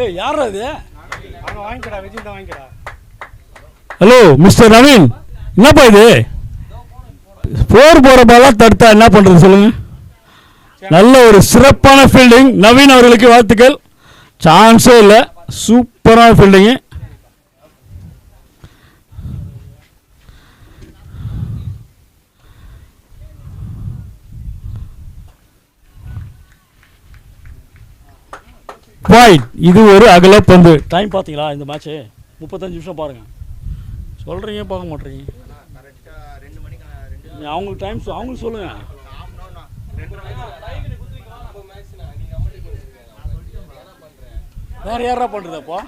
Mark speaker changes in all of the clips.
Speaker 1: ஏய் யாரா இது?
Speaker 2: அவங்க வாங்கிக்கடா, விஜய் தான் வாங்கிக்கடா.
Speaker 1: ஹலோ மிஸ்டர் நவீன், என்னப்பா இது? 4 போகிற பாலாக தடுத்தா என்ன பண்ணுறது சொல்லுங்கள். நல்ல ஒரு சிறப்பான ஃபீல்டிங். நவீன் அவர்களுக்கு வாழ்த்துக்கள். சான்ஸே இல்லை, சூப்பரான ஃபீல்டிங்கு. பாயிண்ட். இது ஒரு அகல பந்து. டைம் பார்த்தீங்களா? இந்த மேட்ச்சு 35 நிமிஷம் பாருங்கள். சொல்கிறீங்க பார்க்க மாட்டேறீங்க. அவங்களுக்கு டைம் அவங்களுக்கு சொல்லுங்கள். வேறு யாரா பண்ணுறதப்பா?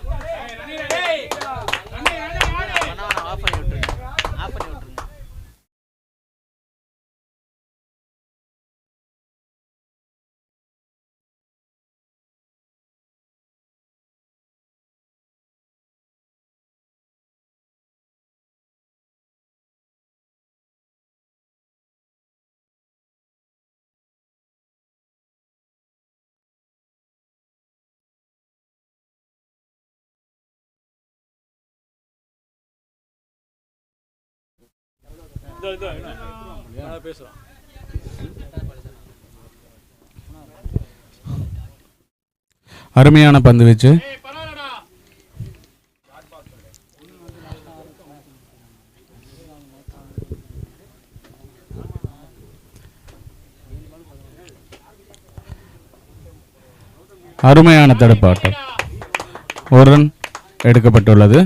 Speaker 1: பேசலாம்.
Speaker 3: அருமையான பந்து வீச்சு. அருமையான தடுப்பாட்டம். ஒரு ரன் எடுக்கப்பட்டுள்ளது.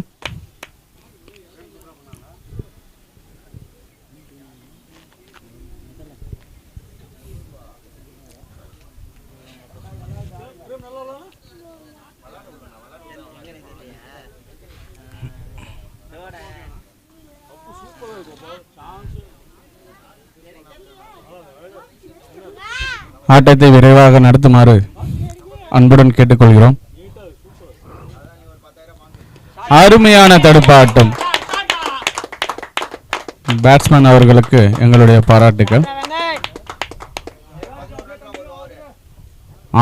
Speaker 3: ஆட்டத்தை விரைவாக நடத்துமாறு அன்புடன் கேட்டுக்கொள்கிறோம். அருமையான தடுப்பாட்டம். பேட்ஸ்மேன் அவர்களுக்கு எங்களுடைய பாராட்டுக்கள்.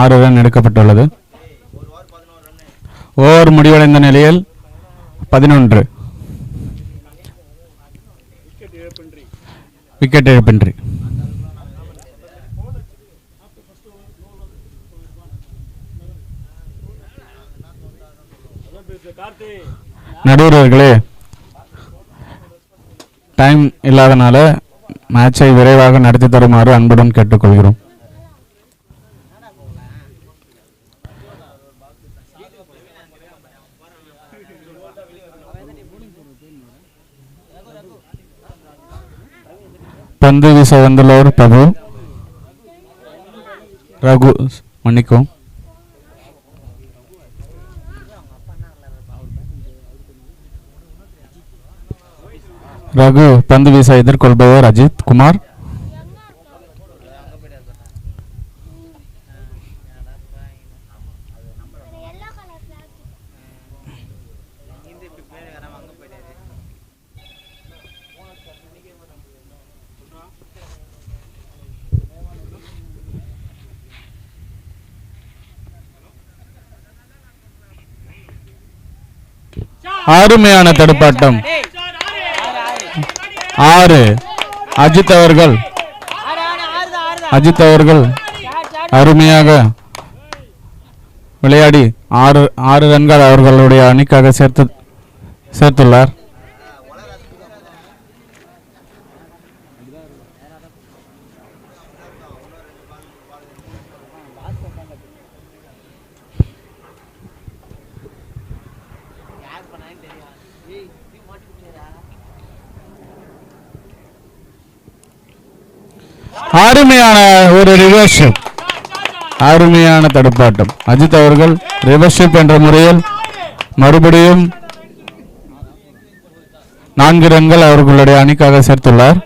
Speaker 3: 6 ரன் எடுக்கப்பட்டுள்ளது. ஓவர் முடிவடைந்த நிலையில் 11. விக்கெட் இழப்பின்றி. நடுவர்களே, டைம் இல்லாதனால மேட்சை விரைவாக நடத்தி தருமாறு அன்புடன் கேட்டுக்கொள்கிறோம். பந்து வீச வந்துள்ளவர் பிரபு ரகு, மன்னிக்கும். ரகு பந்து வீச எதிர்கொள்பவர் அஜித் குமார். அருமையான தடுப்பாட்டம். 6. அஜித் அவர்கள் அருமையாக விளையாடி 6 ரன்கள் அவர்களுடைய அணிக்காக சேர்த்துள்ளார். அருமையான ஒரு ரிவர்ஷிப். அருமையான தடுப்பாட்டம். அஜித் அவர்கள் ரிவர்ஷிப் என்ற முறையில் மறுபடியும் 4 ரன்கள் அவர்களுடைய அணிக்காக சேர்த்துள்ளார்.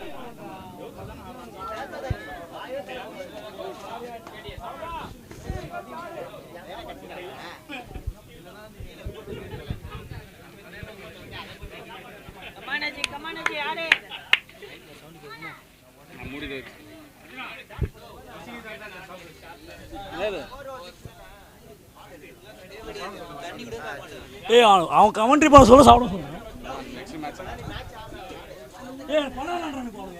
Speaker 1: ஏய் அவன் கமெண்ட்ரி பண்ண சொல்ல சாப்பிட சொல்லுங்க. ஏய் பண்ணலாம்ன்றானே போங்க.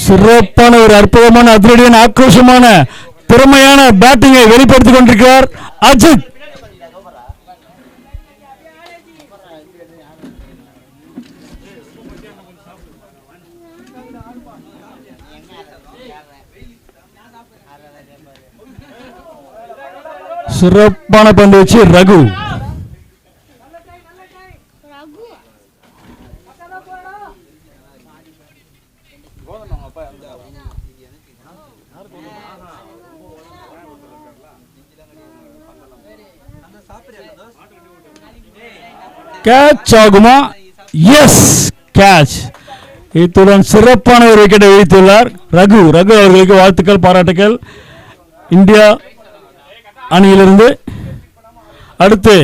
Speaker 1: சிறப்பான ஒரு அற்புதமான அதிரடியான ஆக்ரோஷமான திறமையான பேட்டிங்கை வெளிப்படுத்திக் கொண்டிருக்கிறார் அஜித். சிறப்பான பந்து வச்சு ரகு. கேட்ச் ஆகுமா? Yes, catch. இத்துடன் சிறப்பான ஒரு விக்கெட்டை வீழ்த்தியுள்ளார் ரகு. ரகு அவர்களுக்கு வாழ்த்துக்கள், பாராட்டுக்கள். இந்தியா அணியிலிருந்து அடுத்து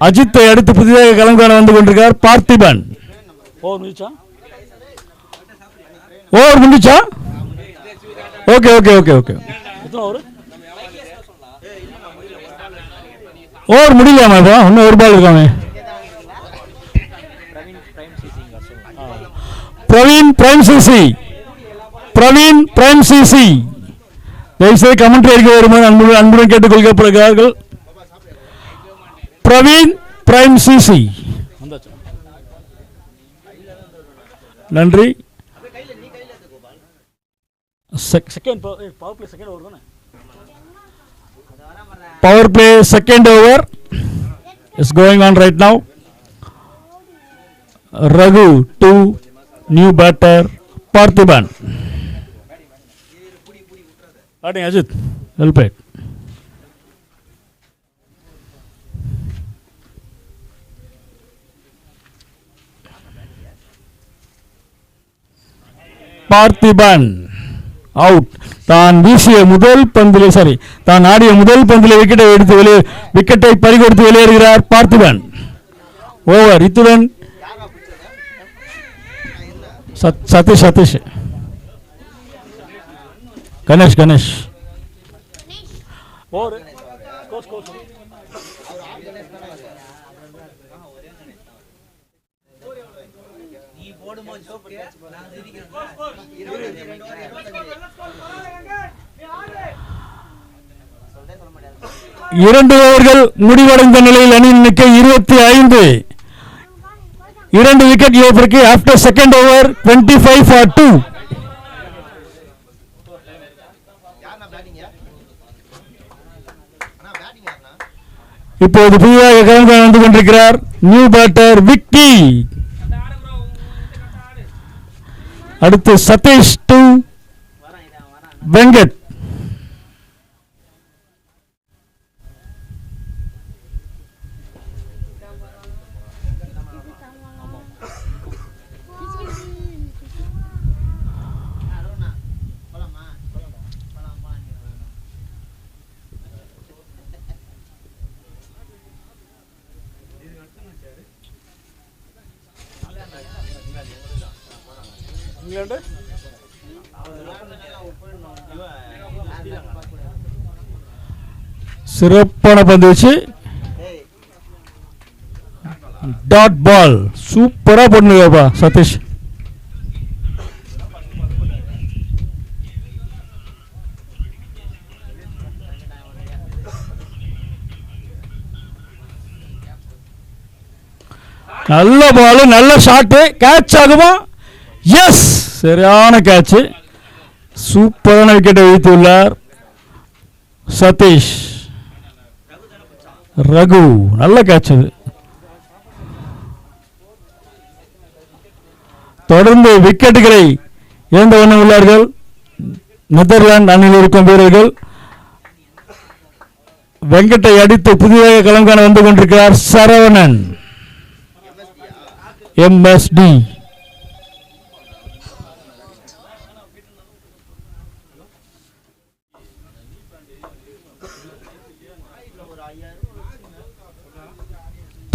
Speaker 1: அஜித்தை அடுத்து புதிதாக களம் வந்து கொண்டிருக்கிறார் பார்த்திபன். ஓவர் முடிச்சா? Okay okay okay okay. Over முடியலையாமா? இப்போ இன்னும் ஒரு பால் இருக்காமே. பிரவீன் பிரைம் சிசி தயவுசெய்து கமெண்ட்ரி அறிக்கை வருமாறு அன்புடன் கேட்டுக்கொள்ளப்படுகிறார்கள். பிரவீன் பிரைம் சிசி நன்றி. Power play second over is going on right now. Raghu to new batter Parthiban. Ajith well played. Parthiban out. தான் வீசிய முதல் பந்திலே தான் ஆடிய முதல் பந்திலே விக்கெட்டை பறிகொடுத்து வெளியேறுகிறார் பார்த்திபன். ஓவர். இத்துடன் சதீஷ் கணேஷ் இரண்டு ஓவர்கள் முடிவடைந்த நிலையில் அணி எண்ணிக்கை 25. 2 விக்கெட் இழப்பிற்கு ஆஃப்டர் செகண்ட் ஓவர் 25 for 2. இப்போது புதிதாக களம் வந்து கொண்டிருக்கிறார் நியூ பேட்டர் விக்கி. அடுத்து சதீஷ் டு வெங்கட். சிறப்பான பந்து வச்சு டாட் பால் சூப்பரா பண்ணுங்கப்பா சதீஷ். நல்ல பால், நல்ல ஷாட்டு. கேட்ச் ஆகுமா? எஸ், சரியான கேட்ச். சூப்பரான விக்கெட்டை வீழ்த்தியுள்ளார் சதீஷ். ரகு நல்ல கேட்ச் அது. தொடர்ந்து விக்கெட்டுகளை இழந்த வண்ணம் உள்ளார்கள் நெதர்லாந்து அணியில் இருக்கும் வீரர்கள். வெங்கட்டை அடித்து புதிதாக களம் காண வந்து கொண்டிருக்கிறார் சரவணன் MSD.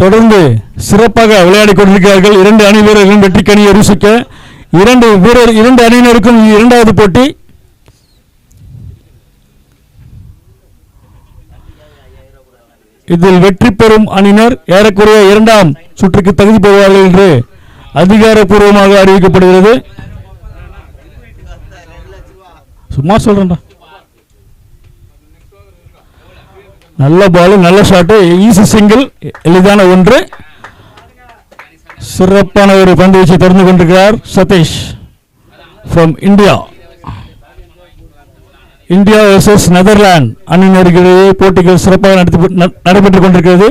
Speaker 1: தொடர்ந்து சிறப்பாக விளையாடிக் கொண்டிருக்கிறார்கள். 2 அணி வீரர்களும் வெற்றி கனியை ருசிக்க 2 அணியினருக்கும் இரண்டாவது போட்டி. இதில் வெற்றி பெறும் அணியினர் ஏறக்குறைய 2ஆம் சுற்றுக்கு தகுதி பெறுவார்கள் என்று அதிகாரப்பூர்வமாக அறிவிக்கப்படுகிறது. சும்மா சொல்றேன்டா. நல்ல பால், நல்ல ஷாட்டு, ஈஸி சிங்கிள், எளிதான ஒன்று. சிறப்பான ஒரு பந்து வீச்சை திறந்து கொண்டிருக்கிறார் Sathish from India. India versus Netherlands அணியினர்களிடையே போட்டிகள் சிறப்பாக நடைபெற்றுக் கொண்டிருக்கிறது.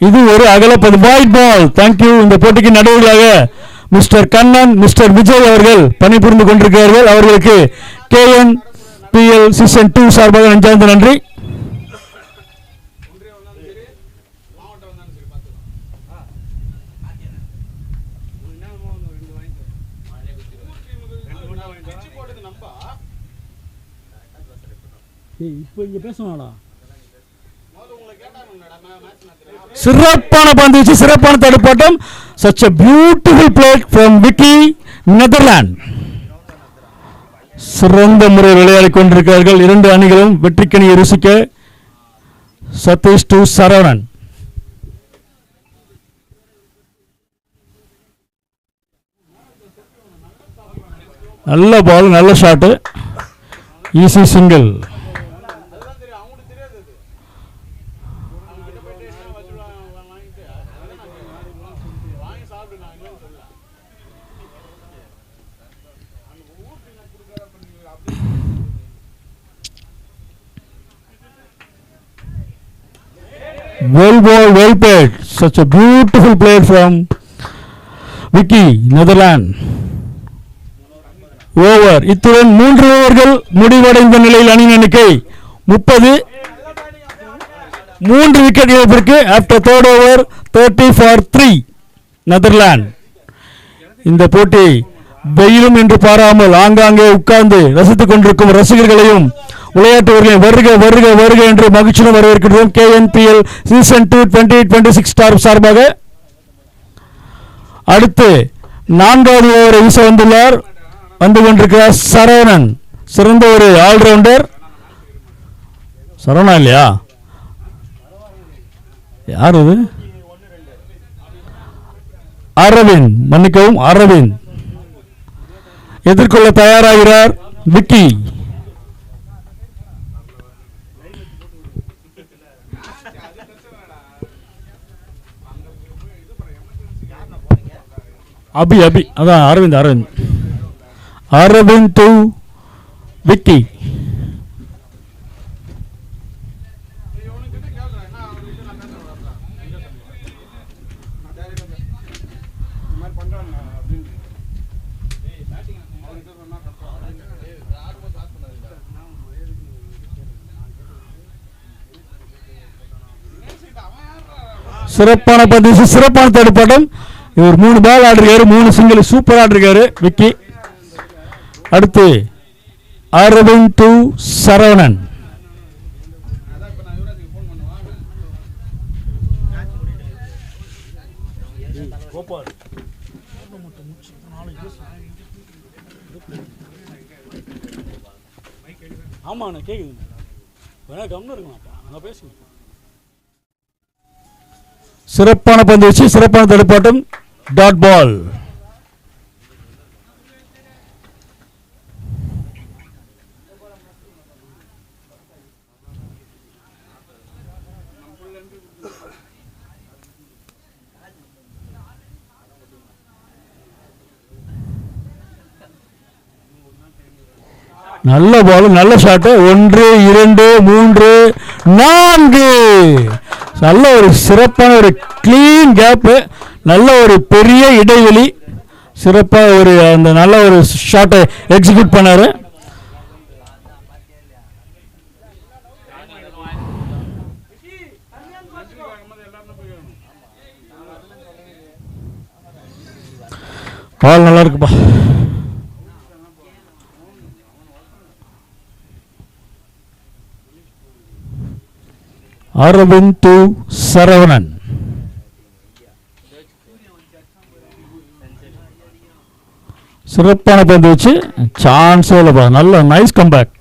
Speaker 1: இது ஒரு அகலப்பது பாயிண்ட் பால். தேங்க்யூ. இந்த போட்டிக்கு நடுவர்களாக மிஸ்டர் கண்ணன், மிஸ்டர் விஜய் அவர்கள் பணிபுரிந்து கொண்டிருக்கிறார்கள். அவர்களுக்கு KNPL சீசன் 2 சார்பாக நெஞ்சார்ந்த நன்றி. இப்போ இங்க பேசணும்டா. சிறப்பான பந்து வீச்சு, சிறப்பான தடுப்பாட்டம். such a beautiful play from Vicky, Netherlands. சிறந்த முறை விளையாடிக் கொண்டிருக்கிறார்கள் 2 அணிகளும் வெற்றிக்கனியை ருசிக்க. சதீஷ் டு சரவணன். நல்ல பால், நல்ல shot, easy single. Well ball, well played. Such a beautiful play from Vicky, Netherlands. Over. இத்துடன் 3 ஓவர்கள் முடிவடைந்த நிலையில் அணியின் எண்ணிக்கை 30. 3 விக்கெட் இழப்பிற்கு after 3rd over 30 for 3 Netherlands. இந்த போட்டி வெயிலும் என்று பாராமல் ஆங்காங்கே உட்கார்ந்து ரசித்துக் கொண்டிருக்கும் ரசிகர்களையும் விளையாட்டு வருக வருக வருக என்று மகிழ்ச்சியுடன் வரவேற்கிறோம். KNPL சீசன் 2 2026 சார்பாக. அடுத்து 4வது ஓவரை வீச வந்து கொண்டிருக்கிறார் சரவணன். சிறந்த ஒரு ஆல்ரவுண்டர். சரவணா இல்லையா? யார் இது? அரவிந்த், மன்னிக்கவும், அரவிந்த். எதிர்கொள்ள தயாராகிறார் விக்கி. அபி அதான் அரவிந்த் டு விக்கி. சிறப்பான பந்து, சிறப்பான தடுப்பாட்டம். இவர் 3 பால் ஆடிருக்காரு, 3 சிங்கிள், சூப்பர் ஆடிருக்காரு விக்கி. அடுத்து அரவிந்த் டு சரவணன். ஆமா கேக்குது. கம்னு இருக்குமாப்பா, அங்க பேசுங்க. சிறப்பான பந்து வச்சு சிறப்பான தடுப்பாட்டம். Dot ball. நல்ல பால், நல்ல ஷாட்டு. 1 2 3 4. நல்ல ஒரு சிறப்பான ஒரு கிளீன் கேப்பு, நல்ல ஒரு பெரிய இடைவெளி, சிறப்பாக ஒரு அந்த நல்ல ஒரு ஷாட்டை எக்ஸிக்யூட் பண்ணாரு. பால் நல்லா இருக்குப்பா. அரவிந்த் டு சரவணன். சிறப்பான பந்து வச்சு சான்ஸே இல்லைப்பா. நல்ல நைஸ் கம்பேக்.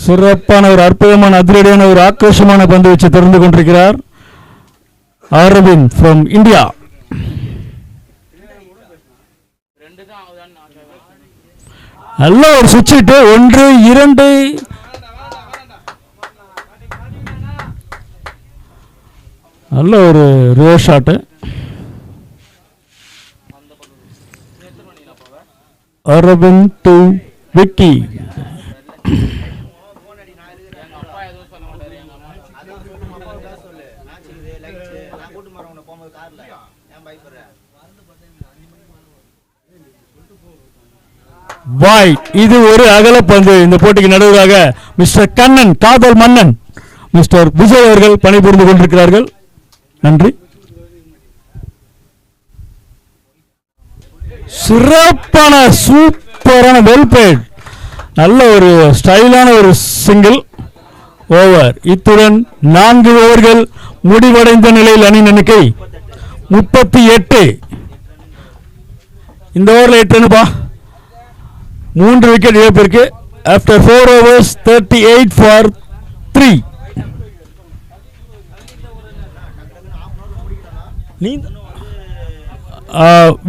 Speaker 1: சிறப்பான ஒரு அற்புதமான அதிரடியான ஒரு ஆக்ரோஷமான பந்து வச்சு திறந்து கொண்டிருக்கிறார் அரவிந்த் ஃப்ரம் இந்தியா. நல்ல ஒரு சுவிட்ச் ஹிட். 1 2 நல்ல ஒரு reverse shot. Aravind to Vicky. Wide, இது ஒரு அகலப்பந்து. இந்த போட்டிக்கு நடுவராக மிஸ்டர் கண்ணன், காதல் மன்னன் மிஸ்டர் விஜய் அவர்கள் பணிபுரிந்து கொண்டிருக்கிறார்கள். நன்றி. சிறப்பான சூப்பரான வெல் பிளேட். நல்ல ஒரு ஸ்டைலான ஒரு சிங்கிள் ஓவர். இத்துடன் 4 ஓவர்கள் முடிவடைந்த நிலையில் அணி எண்ணிக்கை 38. இந்த ஓவரில் 8 3 விக்கெட் இழப்பிற்கு. After 4 overs 38 for 3.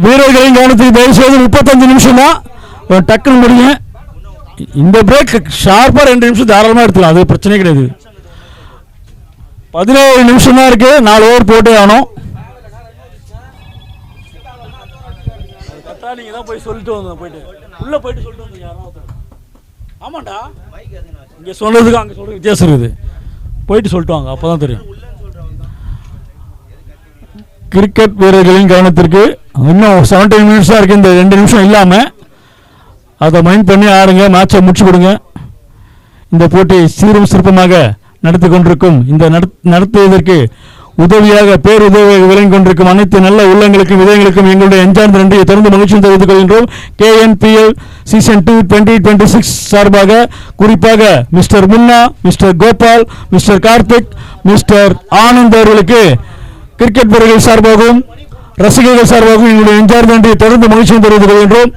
Speaker 1: வீரர்களின் கவனத்துக்கு தயவு செய்து 35 நிமிஷம் தான், டக்குன்னு முடியுங்க. இந்த பிரேக் ஷார்ப்பாக 2 நிமிஷம் தாராளமாக எடுத்துக்கலாம், அது பிரச்சனையே கிடையாது. 17 நிமிஷம் தான் இருக்கு, 4 ஓவர் போட்டே ஆகணும். நீங்க தான் போய் சொல்லிட்டு வந்தோம், போயிட்டு உள்ள போயிட்டு சொல்லிட்டு வந்தீங்க யாராவது. ஆமாண்டா, இங்க சொல்றதுக்கு அங்க சொல்றது வித்தியாசம் இருக்குது. போயிட்டு சொல்லிட்டு வாங்க, அப்பதான் தெரியும். கிரிக்கெட் வீரர்களின் கவனத்திற்கு இன்னும் 17 மினிட்ஸ் தான் இருக்கு. இந்த 2 நிமிஷம் இல்லாம அதை மைண்ட் பண்ணி ஆடுங்க, மேட்சை முடிச்சு கொடுங்க. இந்த போட்டியை சீரும் சிறப்பமாக நடத்தி கொண்டிருக்கும், இந்த நடத்துவதற்கு உதவியாக பேருதவியாக விளங்கி கொண்டிருக்கும் அனைத்து நல்ல உள்ளங்களுக்கும் இதயங்களுக்கும் எங்களுடைய எஞ்சார்ந்த நன்றியை தொடர்ந்து மகிழ்ச்சியும் தெரிவித்துக் கொள்கின்றோம். KNPL சீசன் 2 2026 சார்பாக குறிப்பாக மிஸ்டர் முன்னா, mister Gopal, mister Karthik, mister Anand அவர்களுக்கு கிரிக்கெட் வீரர்கள் சார்பாகவும் ரசிகர்கள் சார்பாகவும் எங்களுடைய எஞ்சார்ந்த நன்றியை தொடர்ந்து மகிழ்ச்சியும் தெரிவித்துக் கொள்கின்றோம்.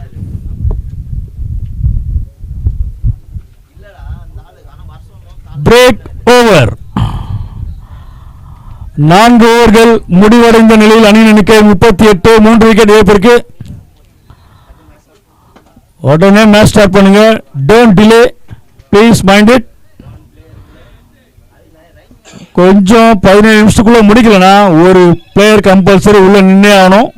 Speaker 1: Break over. 4 ஓவர்கள் முடிவடைந்த நிலையில் அணி எண்ணிக்கை 38, 3 விக்கெட் இழப்பிற்கு. உடனே மேட்ச் ஸ்டார்ட் பண்ணுங்க. Don't delay, please mind it. கொஞ்சம் 17 நிமிஷத்துக்குள்ள முடிக்கலனா ஒரு பிளேயர் கம்பல்சரி உள்ள நின்னே ஆகணும்.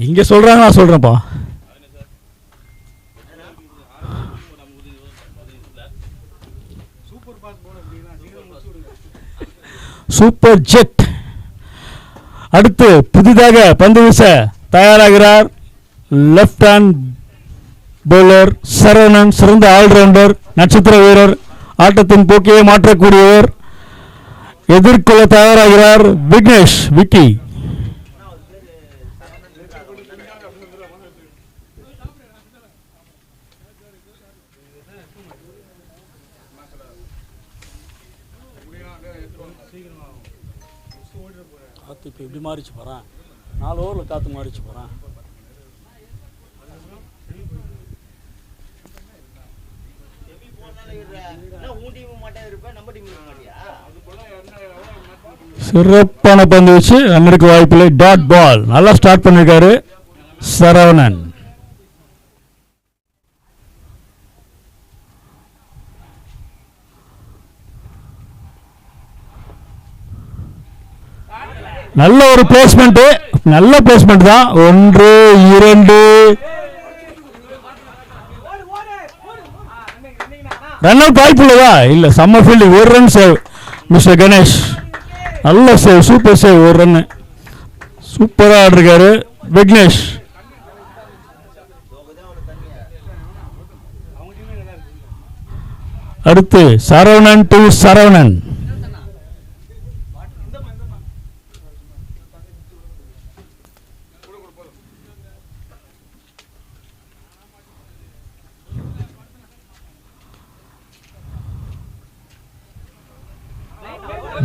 Speaker 1: இங்க சொல்றாங்க, நான் சொல்றேன்ப்பா. Super jet. அடுத்து புதிதாக பந்து வீச தயாராகிறார் லெப்ட் ஹேண்ட் பவுலர் சரவணன். சிறந்த ஆல்ரவுண்டர், நட்சத்திர வீரர், ஆட்டத்தின் போக்கையை மாற்றக்கூடியவர். எதிர்கொள்ள தயாராகிறார் விக்னேஷ், விக்கி. காற்று இப்போ எப்படி மாறிச்சு போகிறான், 4 ஓவரில் காற்று மாறிச்சு போகிறான். சிறப்பான பந்து வச்சு அண்ணனுக்கு வாய்ப்பில்லை. Dot ball. நல்லா ஸ்டார்ட் பண்ணிருக்காரு சரவணன். நல்ல ஒரு பிளேஸ்மெண்ட், நல்ல பிளேஸ்மெண்ட் தான். 1 2 ரன் அவுட் வாய்ப்பு உள்ளதா? இல்ல, summer fielding. 1 run save mister Ganesh. நல்ல சேவ், சூப்பர் சேவ். 1 ரன் சூப்பராக ஆடிருக்காரு விக்னேஷ். அடுத்து சரவணன் டு சரவணன்.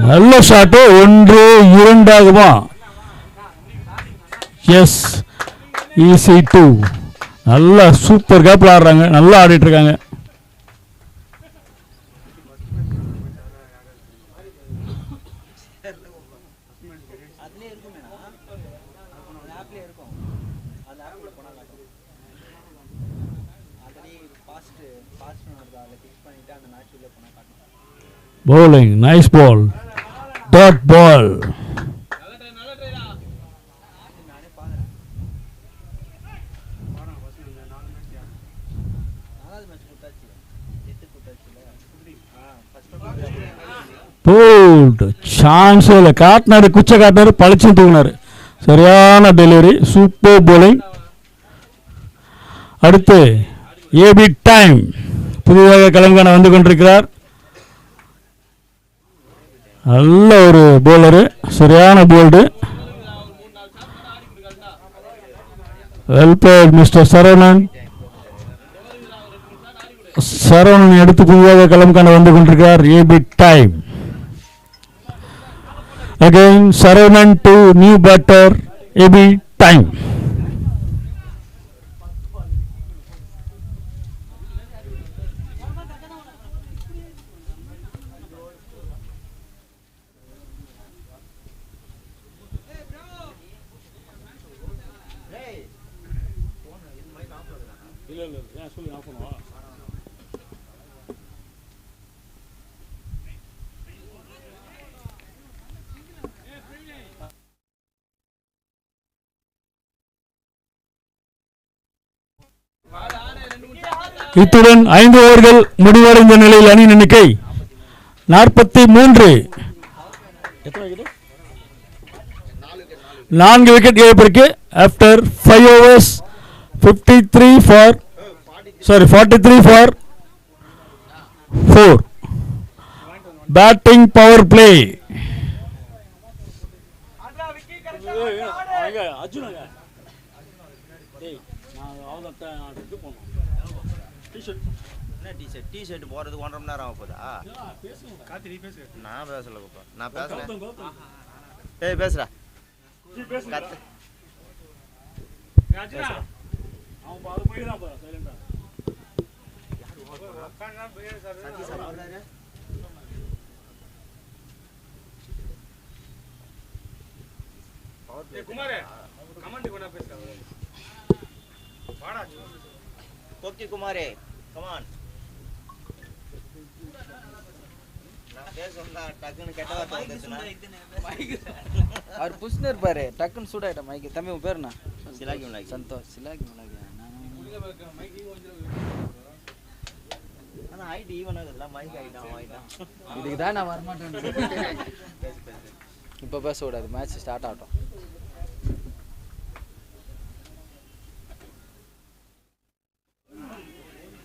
Speaker 1: நல்ல ஷாட்டு. 1-2 ஆகுமா? எஸ். ஈஸி 2. நல்லா சூப்பர் கேப்பில் ஆடுறாங்க, நல்லா ஆடிட்டு இருக்காங்க. Bowling, nice ball. Dot ball. Pulled. Chance இல்லை. காட்டினாரு, குச்சை காட்டினாரு, பழிச்சு தூங்கினாரு. சரியான டெலிவரி, சூப்பர் bowling. அடுத்து ஏபி டைம் புதிதாக களம் வந்து கொண்டிருக்கிறார். நல்ல ஒரு போலரு, சரியான bowled. Well played mister Saravanan. Saravanan எடுத்து புதிதாக களம் காண வந்து கொண்டிருக்கிறார். ஏபி டைம். Again Saravanan to new batter ஏபி டைம். இத்துடன் 5 ஓவர்கள் முடிவடைந்த நிலையில் அணி எண்ணிக்கை 43. 4 விக்கெட் இழப்பிற்கு after 5 overs 43 for 4. Batting power play.
Speaker 4: T-shirt போறதுக்கு 1.5 மணி நேரம் ஆக போதா? நான் பேசல, நான் பேசுறேன். ஏய் பேசுடா. கத்து. ஓகே குமாரே, come on.
Speaker 5: அவர் புஷ்னர் பாரு, டக்குன்னு சூட் ஆயிட்ட மைக். தம்பி உன் பேர் என்ன?
Speaker 4: சிலாகி மலாகி.
Speaker 5: சந்தோஷ். சிலாகி மலாகி.
Speaker 4: ஆனா ஹைட் ஈவன் ஆகுதுல, மைக் ஹைட் ஆயிட்டான்.
Speaker 5: இதுக்கு தான் நான் வரமாட்டேன். இப்போ பேச கூடாது, மேட்ச் ஸ்டார்ட் ஆகட்டும்.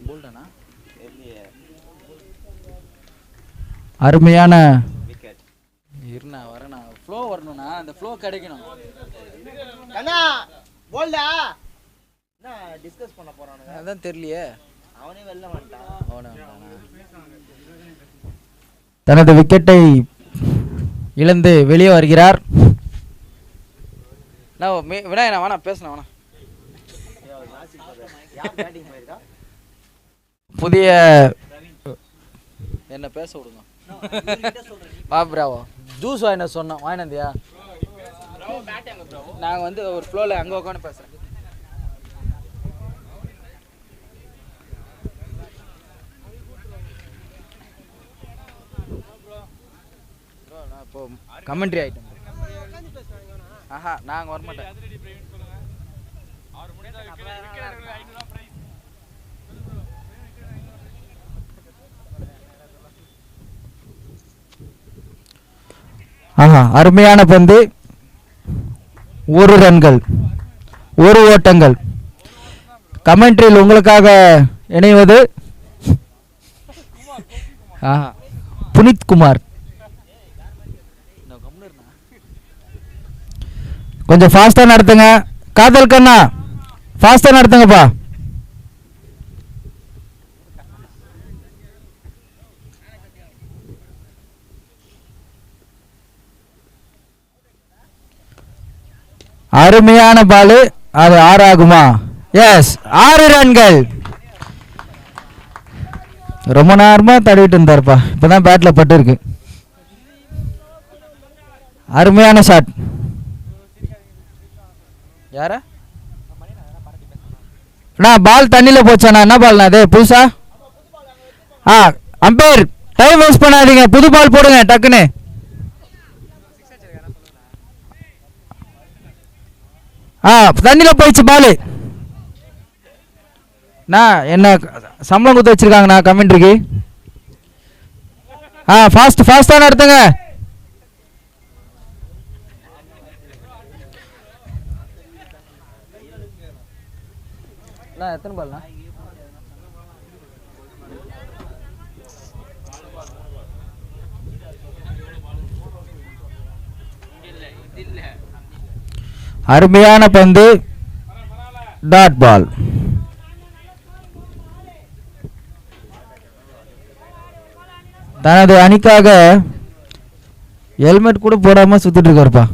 Speaker 5: போல்டனா? அருமையான
Speaker 4: விக்கெட்.
Speaker 5: இருண்ணா வரேண்ணா, ஃப்ளோ வரணும்ண்ணா, அந்த ஃப்ளோ கிடைக்கணும்.
Speaker 4: கண்ணா போல்டா என்ன டிஸ்கஸ் பண்ண போறானுங்க?
Speaker 5: அதான் தெரியலையே.
Speaker 4: அவனே வெளில வந்துட்டான்.
Speaker 5: தனது விக்கெட்டை இழந்து வெளியே வருகிறார். விநாயகனா வேணா பேசணும், வேணா. புதிய என்ன பேச விடுங்க. பாப்ராவோ ஜூஸ் வாங்கின சொன்னோம், வாங்கினந்தியா? நாங்கள் வந்து ஒரு ஃப்ளோவில் அங்கே உட்காந்து பேசுகிறேன். நான் இப்போ கமெண்ட்ரி ஐட்டம். ஆஹா, நாங்கள் வரமாட்டேன். ஆஹா, அருமையான பந்து. 1 ரன்கள் 1 ஓட்டங்கள். கமெண்ட்ரியில் உங்களுக்காக இணைவது புனித் குமார். கொஞ்சம் ஃபாஸ்டா நடத்துங்க. காதல் கண்ணா, ஃபாஸ்டா நடத்துங்கப்பா. அருமையான பால். அது 6 ஆகுமா? எஸ், 6 ரன்கள். ரொம்ப நேரமா தடவிட்டு இருந்தாருப்பா, இப்பதான் பேட்ல பட்டு இருக்கு. அருமையான ஷாட். யார பால் தண்ணியில போச்சாண்ணா? என்ன பால்ண்ணா அது? புதுசா? அம்பேர் டைம் வேஸ்ட் பண்ணாதீங்க, புது பால் போடுங்க டக்குன்னு. தண்ணியில போயிடுச்சு பால். என்ன சம்பளம் கொடுத்து வச்சிருக்காங்கண்ணா கமெண்ட்ரிக்கு. ஃபாஸ்டா நடத்துங்க. எத்தனை பால்ண்ணா? அருமையான பந்து, டாட் பால். தனது அணிக்காக ஹெல்மெட் கூட போடாம சுத்திட்டு இருக்காருப்பா.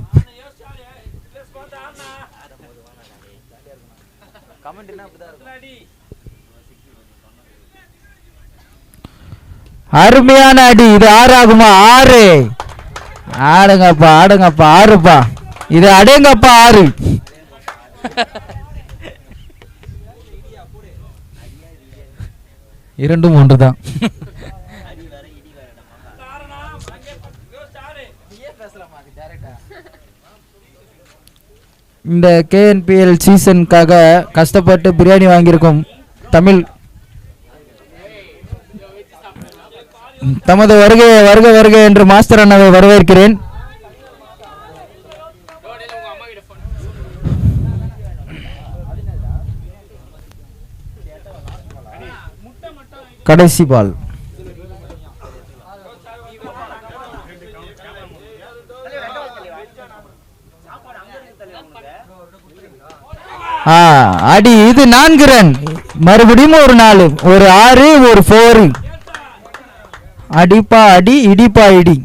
Speaker 5: அருமையான அடி. இது 6 ஆகுமா? 6. ஆடுங்கப்பா 6பா. இது அடேங்கப்பா 6. இரண்டும் ஒன்றுதான். இந்த KNPL சீசனுக்காக கஷ்டப்பட்டு பிரியாணி வாங்கியிருக்கும் தமிழ் தமது வருக என்று மாஸ்டர் அண்ணாவை வரவேற்கிறேன். கடைசி பால். அடி. இது 4 ரன். மறுபடியும் ஒரு 4, ஒரு 6, ஒரு 4. அடிப்பா அடி, இடிப்பா இடி.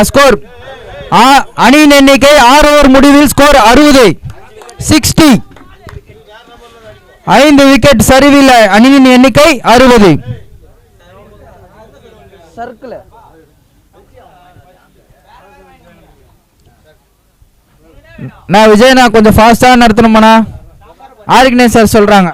Speaker 5: ஸ்கோர் அணியின் எண்ணிக்கை 6 ஓவர் முடிவில் ஸ்கோர் 60, 60. 5 விக்கெட் சரிவில் அணியின் எண்ணிக்கை 60. சர்க்கிள் நான் விஜயண்ணா கொஞ்சம் ஃபாஸ்டா நடத்தணுமாண்ணா? ஆரிக்னே சார் சொல்றாங்க.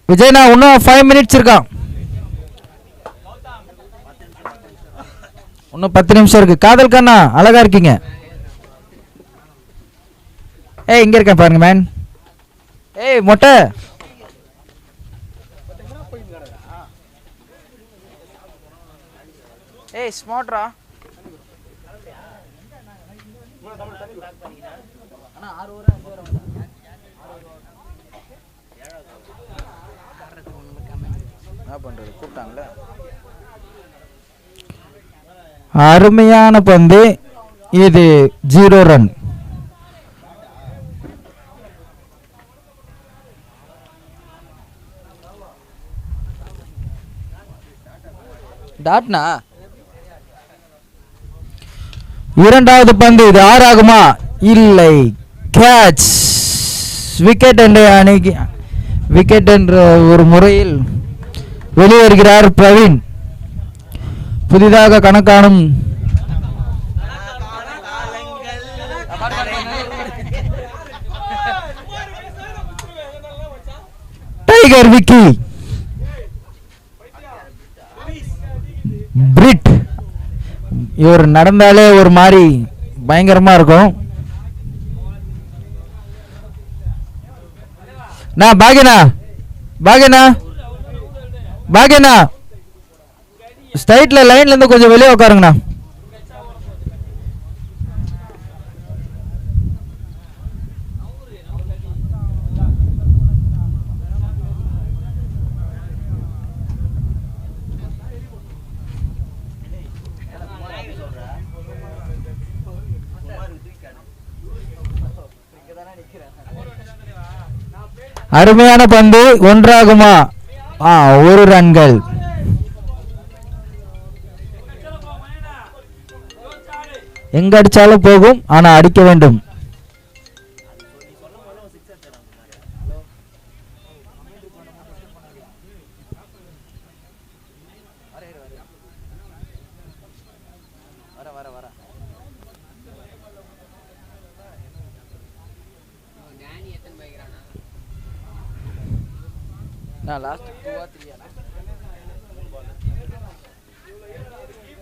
Speaker 5: விஜயண்ணா இன்னும் 5 மினிட்ஸ் இருக்கான். இன்னும் 10 நிமிஷம் இருக்கு. காதல் கண்ணா அழகா இருக்கீங்க. இங்க இருக்கேன் பாருங்க மேன். மொட்டை ஸ்மார்ட்ரா. அருமையான பந்து. இது 0 ரன். டாட்னா இரண்டாவது பந்து. இது 6 ஆகுமா? இல்லை. கேட்ச். விக்கெட் என்ற அணிக்கு விக்கெட் என்ற ஒரு முறையில் வெளியேறுகிறார் பிரவீன். புதிதாக கணக்கானும் டைகர் விக்கி பிரிட். இவர் நடந்தாலே ஒரு மாதிரி பயங்கரமா இருக்கும். பாகினா ஸ்ட்ரைட்ல லைன்ல இருந்து கொஞ்சம் வெளியே உட்காருங்கண்ணா. அருமையான பந்து. 1 ஆகுமா? ஒரு ரன்கள். எங்க அடிச்சாலும் போகும், ஆனா அடிக்க வேண்டும்.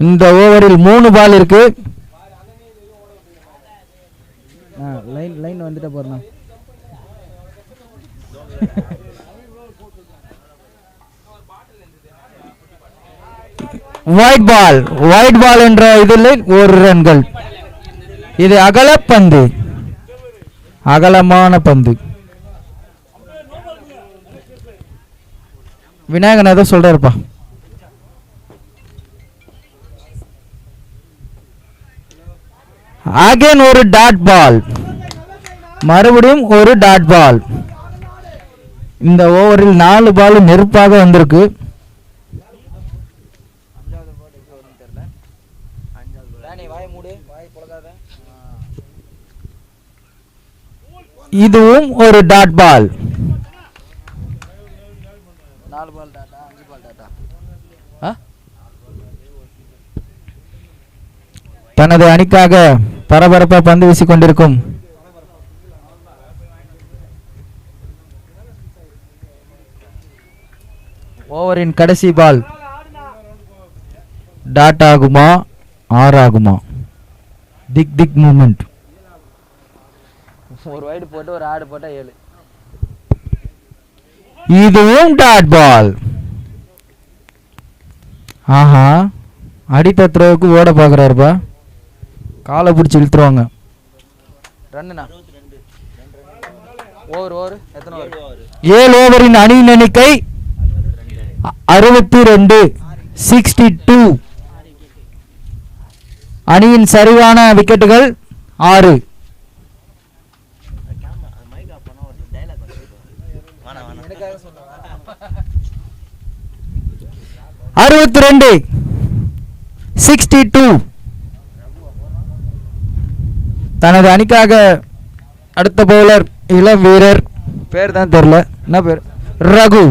Speaker 5: இந்த ஓவரில் 3 பால் இருக்கு. லைன் வந்துட்ட போறேன். ஒயிட் பால் என்ற இதில் 1 ரன்கள். இது அகலப்பந்து, அகலமான பந்து. விநாயகன் ஏதோ சொல்றாருப்பா. அகைன் ஒரு டாட் பால், மறுபடியும் ஒரு டாட் பால். இந்த ஓவரில் 4 பால் நெருப்பாக வந்திருக்கு. இதுவும் ஒரு டாட் பால். தனது அணிக்காக பரபரப்பா பந்து வீசிக் கொண்டிருக்கும் ஓவரின் கடைசி பால் டாட் ஆகுமா, ஆர் ஆகுமா? திக் மூமெண்ட். ஒரு வைடு போட்டு ஒரு ஆடு போட்டா 7. இதுவும் டாட் பால். ஆஹா, அடித்த த்ரோவுக்கு ஓட பாக்குறாருப்பா. காலை பிடிச்சி இழுத்துருவாங்க. ரன்னுனா ஓவர் எத்தனை ஓவர்? 7 ஓவரின் அணியின் எண்ணிக்கை 62, 62. அணியின் சரிவான விக்கெட்டுகள் 6. அறுபத்தி 62. தனது அணிக்காக அடுத்த பவுலர் இளம் வீரர், பேர் தான் தெரியல, என்ன பேர்? ரகு.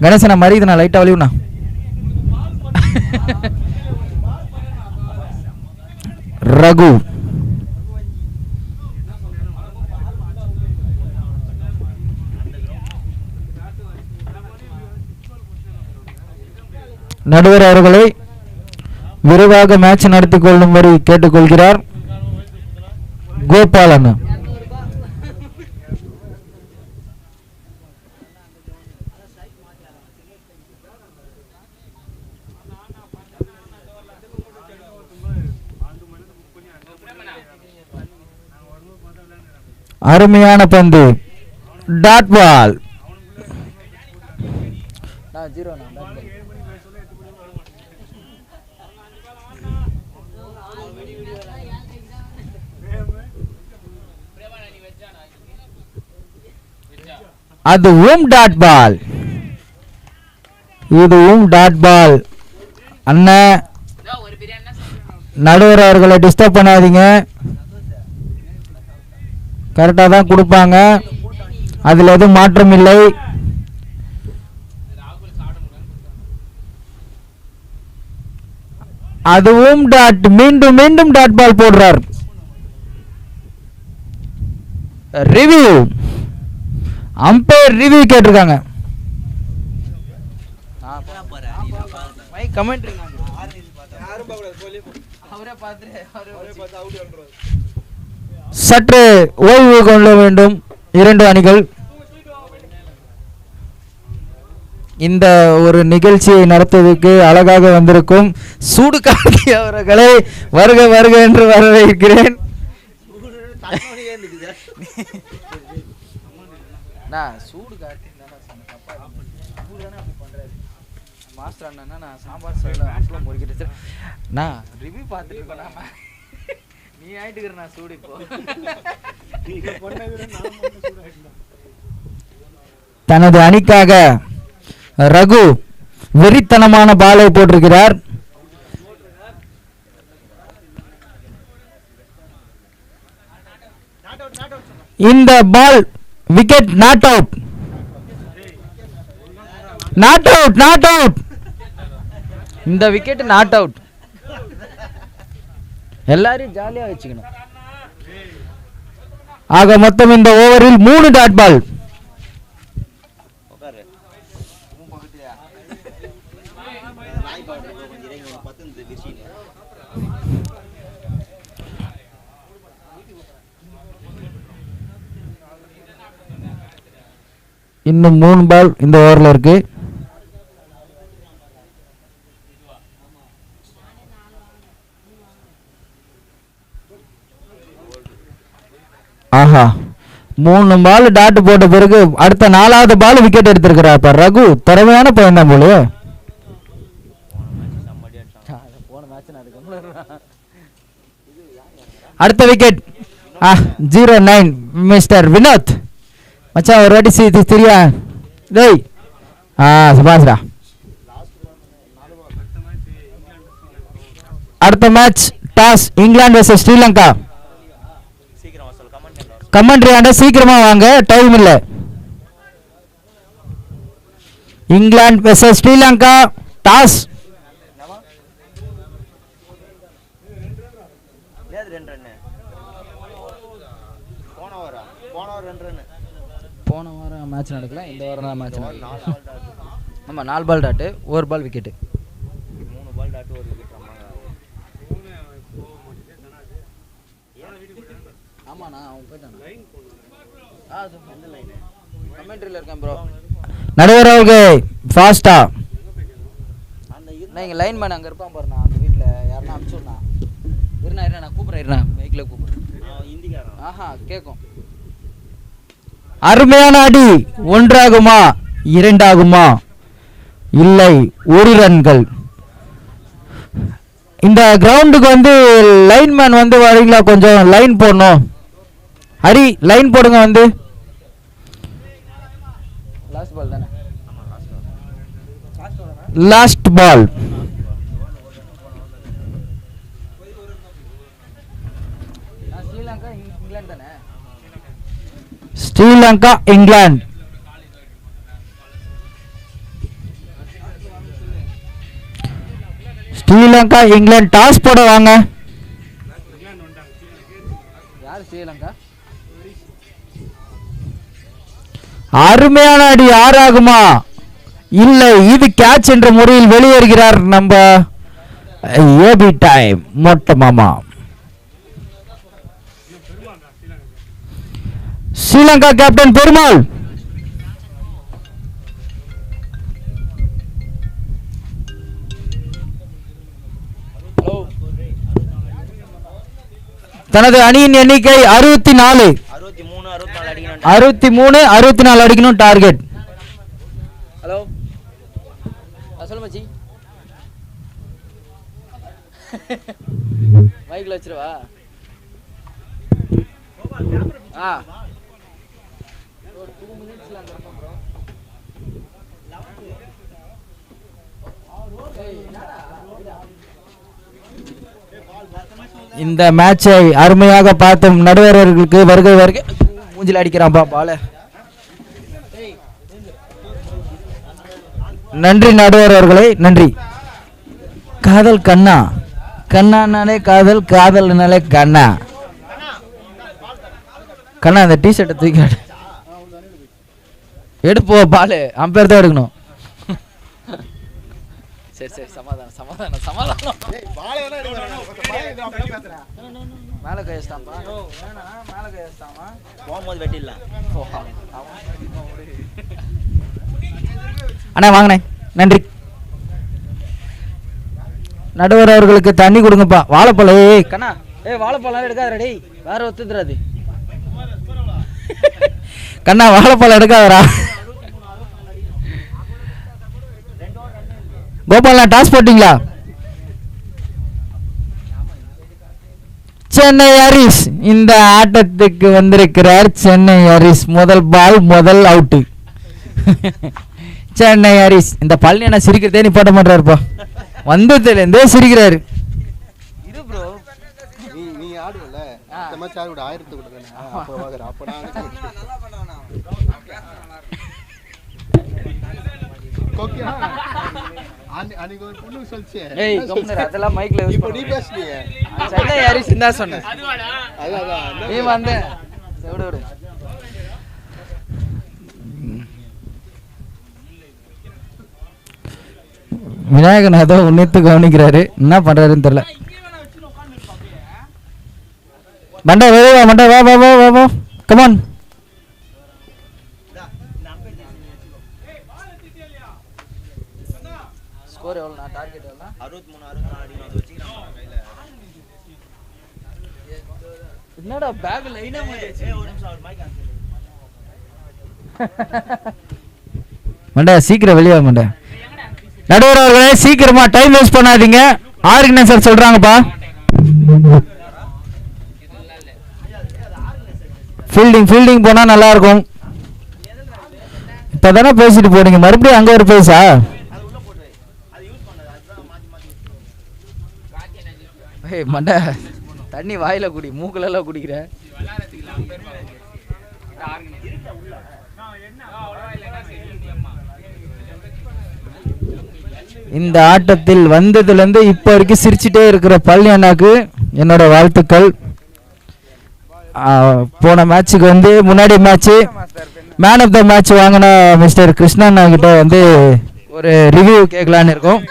Speaker 5: கணேசனா மரியுதுண்ணா, லைட்டா வலிவுண்ணா. ரகு. நடுவர் அவர்களை விரைவாக மேட்ச் நடத்தி கொள்ளும்படி கேட்டுக்கொள்கிறார் கோபாலன். அருமையான பந்து, டாட் பால். அதுவும் டாட் பால், இதுவும் டாட் பால். அண்ணன் நடுவர் அவர்களை டிஸ்டர்ப் பண்ணாதீங்க, கரெக்டாக தான் கொடுப்பாங்க, அதில் எதுவும் மாற்றம் இல்லை. அதுவும் டாட், மீண்டும் மீண்டும் டாட் பால் போடுறார். ரிவ்யூ, அம்பையர் ரிவ்யூ கேட்டிருக்காங்க. சற்று ஓய்வு கொள்ள வேண்டும் 2 அணிகள். இந்த ஒரு நிகழ்ச்சியை நடத்துவதற்கு அழகாக வந்திருக்கும் சூடு கார்த்தி அவர்களை வருக வருக என்று வரவேற்கிறேன். சூடு கார்த்தி மாஸ்டர் அண்ணா, நான் சாம்பார் சாப்பிட முறிக்கிட்டு நான் ரிவ்யூ பார்த்துட்டு இருக்கேன். நீ ஆயிட்டுக்கிற நான் சூடு இப்போ. தனது அணிக்காக ரகு வெறித்தனமான பாலை போட்டிருக்கிறார். இந்த ball wicket not out. Not out, not out. இந்த விக்கெட் நாட் அவுட். எல்லாரையும் ஜாலியா வச்சுக்கணும். ஆக மொத்தம் இந்த ஓவரில் 3 டாட் பால். இன்னும் 3 பால் இந்த ஓவரில் இருக்கு. ஆஹா, 3 பால் டாட் போட்ட பிறகு அடுத்த 4வது பால் விக்கெட் எடுத்திருக்கிறார். இப்ப ரகு திறமையான பையன் தான் போல. அடுத்த விக்கெட் 09 மிஸ்டர் வினோத். மச்சான் ஒரு வாட்டி தெரியா டேய். சுபாஷ்டா. அடுத்த match toss England versus Sri Lanka. Commentary ஆண்ட சீக்கிரமா வாங்க, டைம் இல்ல. England versus Sri Lanka toss. போன வாரம் மேட்ச் நடக்கல, இந்த வாரம் தான் மேட்ச் நடக்கல. ஆமாம், 4 பால் டாட்டு, 1 பால் விக்கெட்டு.
Speaker 4: 3 பால் டாட்டு 1 விக்கெட்.
Speaker 5: ஆமாண்ணா, அவன் போயிட்டான். கமெண்ட்ரியில் இருக்கேன் ப்ரோ. நடுவர் அவர்கள் ஃபாஸ்டா நீங்கள் லைன் மேன் அங்கே இருப்பான் பாருண்ணா, அந்த வீட்டில் யாருன்னா அனுப்பிச்சுடா. இருண்ணா நான் கூப்பிட்றேன், மைக்கில் கூப்பிட்றேன். ஆஹா, கேட்கும். அருமையான அடி. 1 ஆகுமா 2 ஆகுமா? இல்லை, 1 ரன்கள். இந்த கிரவுண்டுக்கு லைன்மேன் வரீங்களா? கொஞ்சம் லைன் போடணும். ஹரி, லைன் போடுங்க. லாஸ்ட் பால் தானே? Last ball. Sri Lanka England. Sri Lanka England toss போட வாங்க. யார் ஸ்ரீலங்கா? அருமையான அடி. 6 ஆகுமா? இல்லை, இது கேட்ச் என்ற முறையில் வெளியேறுகிறார் நம்ம ஏபி டைம் மொட்டை மாமா. ஸ்ரீலங்கா கேப்டன் பெருமாள். தனது அணியின் எண்ணிக்கை 64. 64 அடிக்கணும் டார்கெட். ஹலோ, சொல்லு மச்சி. மைக்ல வச்சிருவா. இந்த மேட்சை அருமையாக பார்த்தும் நடுவர்களுக்கு வருகை மூஞ்சில் அடிக்கிறான்பா பால. நன்றி நடுவர்களே, நன்றி. காதல் கண்ணா, கண்ணானாலே காதல், காதல்னாலே கண்ணா. கண்ணா, அந்த டிஷர்ட்டை தூக்கி எடுப்போ. பாலு அம்பேர் தான் எடுக்கணும். சரி, சமாதானம். மேல கையஸ்தாம்பா, மேல கையஸ்தாமா போகும்போது வெட்டிடலாம். அண்ணா வாங்கினே, நன்றி. நடுவர் அவர்களுக்கு தண்ணி கொடுங்கப்பா. வாழைப்பழம். கண்ணா, வாழைப்பழம் எடுக்காதடா டேய், வேற ஒத்துறாது. கண்ணா, வாழைப்பழம் எடுக்காதடா. கோபாலா, டாஸ் போட்டீங்களா? சென்னை ஹாரிஸ் இந்த ஆட்டத்துக்கு வந்திருக்கிறார். சென்னை ஹாரிஸ் முதல் பால் முதல் அவுட்டு. சென்னை ஹாரிஸ். இந்த பழனி என்ன சிரிக்கிறதே நிப்பாட்ட மாட்டாருப்பா, வந்ததுலேருந்தே சிரிக்கிறாரு. இது ப்ரோ
Speaker 4: நீ ஆடுவல இந்த மாதிரி ஆடு கூட 1000 கூட தானே அப்போ வாங்குற அப்ப நான் கோக்கியா அன்னைக்கு ஒரு பொண்ணு சொல்லுச்சு.
Speaker 5: ஏய் கம்முனு அதெல்லாம் மைக்ல யூஸ்
Speaker 4: இப்போ
Speaker 5: பண்ணி
Speaker 4: நீ பேசுறியே.
Speaker 5: சென்னை ஹாரிஸ் என்ன சொன்ன?
Speaker 4: அதான்
Speaker 5: நீ வந்து விடு விடு. விநாயகன் ஏதோ உன்னித்து கவனிக்கிறாரு, என்ன பண்றாருன்னு தெரியல. மண்டா வா மண்டா வா வா வா வா வா கமான். ஸ்கோர் எவ்வளவு? நான் டார்கெட் எவ்வளவு?
Speaker 4: 63 அடிச்சு வச்சிரான் கையில.
Speaker 5: என்னடா பேக் லைனா மாட்டிச்சு.
Speaker 4: ஒரு நிமிஷம் அவர் மைக் ஆன்
Speaker 5: மண்டா சீக்கிரம் வெளியே வா மண்டா. நடுவர் அவர்களே சீக்கிரமா டைம் வேஸ்ட் பண்ணாதீங்க, ஆர்கனைசர் சொல்றாங்கப்பா. ஃபீல்டிங் போனா நல்லா இருக்கும். இப்பதானே பேசிட்டு போறீங்க, மறுபடியும் அங்க ஒரு பேசா? ஏய் மண்டா தண்ணி வாயில குடி, மூக்குல எல்லாம் குடிக்கிற. இந்த ஆட்டத்தில் வந்ததுலேருந்து இப்போ வரைக்கும் சிரிச்சுட்டே இருக்கிற பழனி அண்ணாக்கு என்னோட வாழ்த்துக்கள். போன மேட்சுக்கு வந்து முன்னாடி match man of the match வாங்கின மிஸ்டர் கிருஷ்ணன் கிட்ட வந்து ஒரு ரிவ்யூ கேட்கலான்னு இருக்கோம்.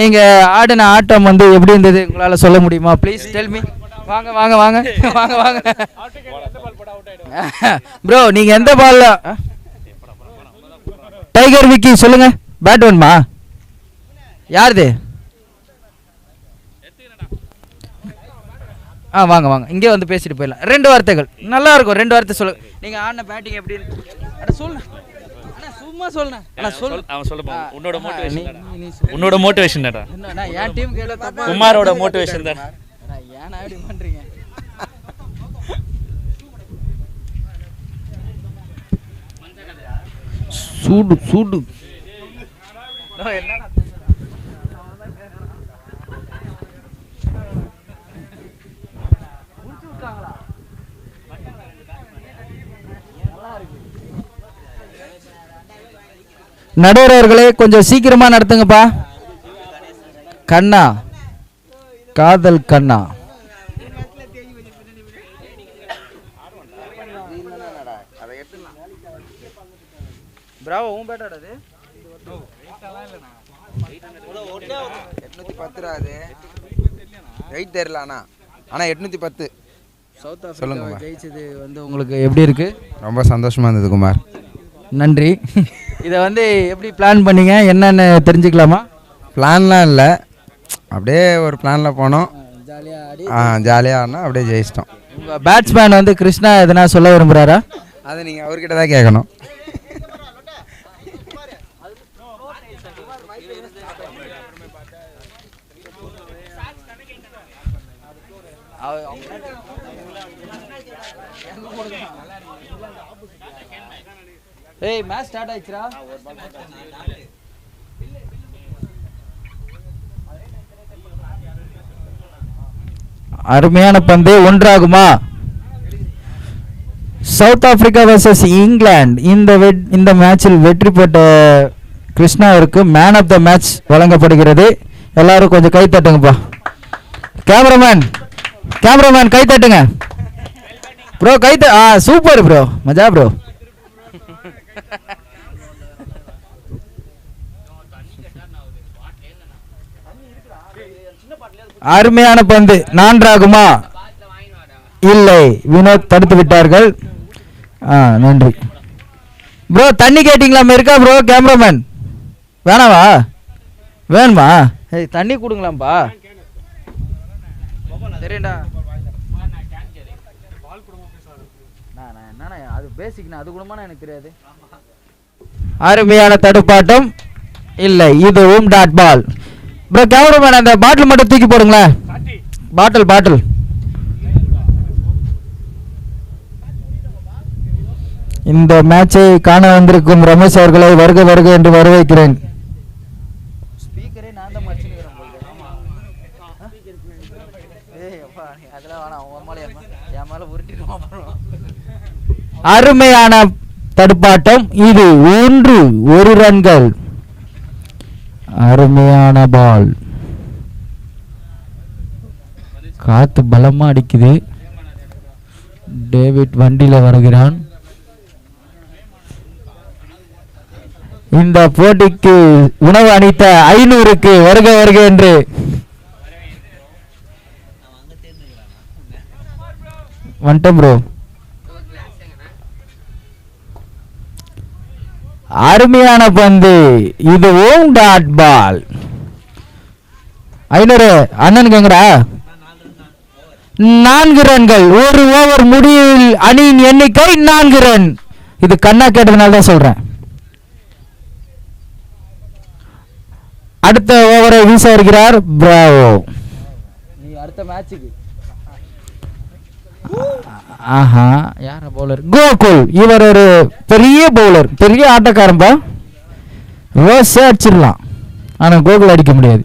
Speaker 5: நீங்கள் ஆடின ஆட்டம் வந்து எப்படி இருந்தது உங்களால் சொல்ல முடியுமா? Please tell me. வாங்க வாங்க வாங்க வாங்க வாங்க ப்ரோ, நீங்கள் எந்த பால்ல? டைகர் விக்கி சொல்லுங்க. பேட் வேணுமா? யாருது? வாங்க வாங்க இங்கே வந்து பேசிட்டு போயிடலாம். 2 வார்த்தைகள் நல்லா இருக்கும், 2 வார்த்தை சொல்லு. நீங்கள் ஆடின பேட்டிங் எப்படின்னு அட சொல்லு. சும்மா சொல்லுண்ணா.
Speaker 6: அவன் சொல்லப்பா உன்னோட மோட்டிவேஷன். உன்னோட மோட்டிவேஷன் டா.
Speaker 5: நான் என் டீம் கேள தப்பா.
Speaker 6: குமாரோட மோட்டிவேஷன் தான்.
Speaker 5: ஏன் அப்படி பண்றீங்க? சூடு சூடு. என்னடா நடுவர்களே கொஞ்சம் சீக்கிரமா நடத்துங்கப்பா. கண்ணா காதல் கண்ணா பிராவோ உன் பேட்டாடா அது
Speaker 7: 810 அது வெயிட் தெரியலண்ணா, ஆனால் 810.
Speaker 5: சவுத் ஆஃப்ரிக்கா
Speaker 7: சொல்லுங்க
Speaker 5: ஜெயிச்சது வந்து உங்களுக்கு எப்படி இருக்கு?
Speaker 7: ரொம்ப சந்தோஷமா இருந்தது குமார்.
Speaker 5: நன்றி. இதை வந்து எப்படி பிளான் பண்ணீங்க, என்னன்னு தெரிஞ்சுக்கலாமா?
Speaker 7: பிளான்லாம் இல்லை, அப்படியே ஒரு பிளானில் போனோம்.
Speaker 5: ஜாலியாக
Speaker 7: ஜாலியாக ஆடினா அப்படியே ஜெயிச்சிட்டோம்.
Speaker 5: உங்கள் பேட்ஸ்மேன் வந்து கிருஷ்ணா எதனா சொல்ல விரும்புகிறாரா?
Speaker 7: அதை நீங்கள் அவர்கிட்ட தான் கேட்கணும்.
Speaker 5: ஏய் மேட்ச் ஸ்டார்ட் ஆயிடுச்சுடா. அருமையான பந்து ஒன்றாகுமா? South Africa versus England. இந்த மேட்சில் வெற்றி பெற்ற கிருஷ்ணாவிற்கு மேன் ஆஃப் த மேட்ச் வழங்கப்படுகிறது. எல்லாரும் கொஞ்சம் கை தட்டுங்கப்பா. கேமராமேன் கை தட்டுங்க ப்ரோ. சூப்பர் ப்ரோ, மஜா ப்ரோ. அருமையான பந்து 4 ஆகுமா? இல்லை, வினோத் தடுத்து விட்டார்கள். நன்றி ப்ரோ. தண்ணி கேட்டிங்களா? இருக்கா ப்ரோ? கேமராமேன் வேணாவா? வேணுமா? ஏய் தண்ணி கொடுங்களாம்பா. சரிடா. என்னண்ணா அது பேசிக்னா அது கூடமா எனக்கு தெரியாது. அருமையான தடுப்பாட்டம். இல்லை, இதுவும் டாட் பால். ப்ரோ கேமராமேன் அந்த பாட்டில் மட்டும் தூக்கி போடுங்களேன். பாட்டில் இந்த மேட்சை காண வந்திருக்கும் ரமேஷ் அவர்களை வருக வருக என்று வரவேற்கிறேன். அருமையான தடுப்பாட்டம். இது 1 ரன்கள். அருமையான பால். காத்து பலமா அடிக்குது. டேவிட் வண்டியில வருகிறான். இந்த போட்டிக்கு உணவு அளித்த 500க்கு வருக வருக என்று வந்துட்டோம் ப்ரோ. அருமையான பந்து. இதுவும் டாட் பால். 500 அண்ணனுக்கு எங்கடா? 4 ரன்கள். 1 ஓவர் முடிவில் அணியின் எண்ணிக்கை 4 ரன். இது கண்ணா கேட்டதுனால தான் சொல்றேன். அடுத்த ஓவரை வீச வருகிறார் பிராவோ. நீ அடுத்த மேட்சுக்கு ஆஹா யார பவுலர்? கோகுல். இவர் ஒரு பெரிய பவுலர், பெரிய ஆட்டக்காரன்பா. ரோஸ் அடிச்சிடலாம், ஆனா கோகுல் அடிக்க முடியாது.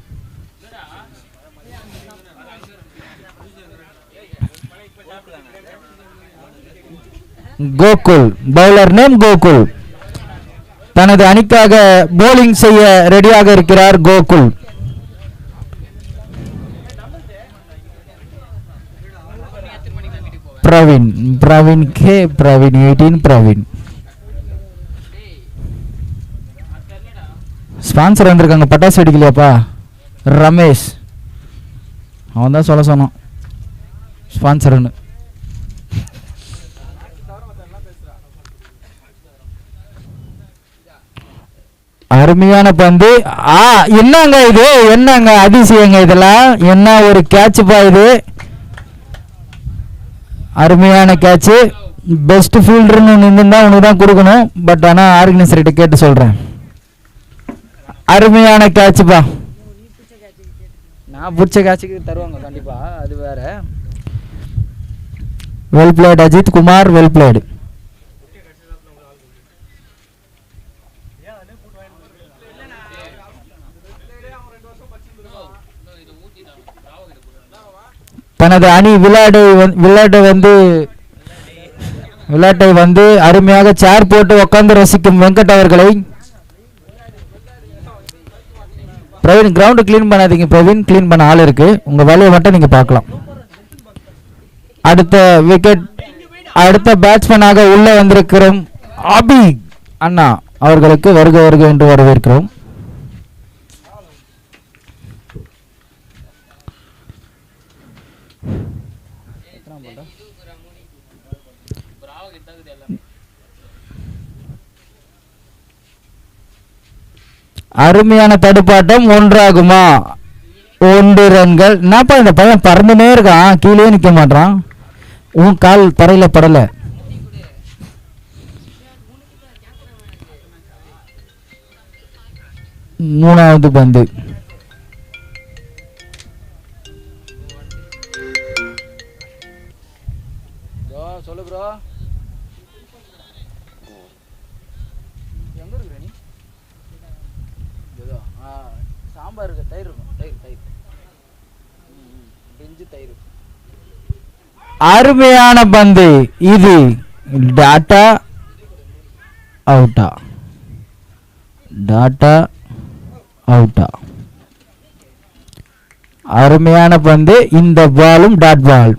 Speaker 5: Gokul bowler name Gokul. தனது அணிக்காக போலிங் செய்ய ரெடியாக இருக்கிறார் கோகுல். பிரவீன் 18 பிரவீன். ஸ்பான்சர் வந்திருக்காங்க. பட்டாசு வெடிக்கலையாப்பா? ரமேஷ் அவன் தான் சொல்ல சொன்னான் ஸ்பான்சர்னு. அருமையான பந்து. என்னங்க இது? என்னங்க அதிசயங்க இதெல்லாம்? என்ன ஒரு கேட்சுப்பா இது. அருமையான கேட்சு. பெஸ்ட் ஃபீல்டர்னு நின்றுந்தா உனக்கு தான் கொடுக்கணும். பட் ஆனால் ஆர்கனைசர்கிட்ட கேட்டு சொல்கிறேன். அருமையான கேட்சுப்பா. நான் பிடிச்ச கேட்சுக்கு தருவாங்க கண்டிப்பா, அது வேற. Well played Ajith Kumar, well played. தனது அணி விளையாட்டை வந்து அருமையாக சேர் போட்டு உட்கார்ந்து ரசிக்கும் வெங்கட் அவர்களை. பிரவீன் கிரவுண்ட் கிளீன் பண்ணாதீங்க. பிரவீன் கிளீன் பண்ண ஆள் இருக்கு, உங்க வேலையை மட்டும் நீங்க பார்க்கலாம். அடுத்த விக்கெட். அடுத்த பேட்ஸ்மேனாக உள்ள வந்திருக்கிறோம் அபி அண்ணா அவர்களுக்கு வருக வருக என்று வரவேற்கிறோம். அருமையான தடுப்பாட்டம். 1 ஆகுமா? 1 ரன்கள். என்னப்பா இந்த பையன் பறந்துனே இருக்கான், கீழே நிக்க மாட்டான். உன் கால் தரையில படல. மூணாவது பந்து. சொல்லு ப்ரோ. எங்க இருக்கிற நீ? சாம்பார் இருக்கு, தயிர் இருக்கும். தயிர் பிஞ்சு தயிர். அருமையான பந்து. இது டாட்டா அவுட்டா? டாட்டா அவுட்டா? அருமையான பந்து. இந்த பாலும் டாட் பால்.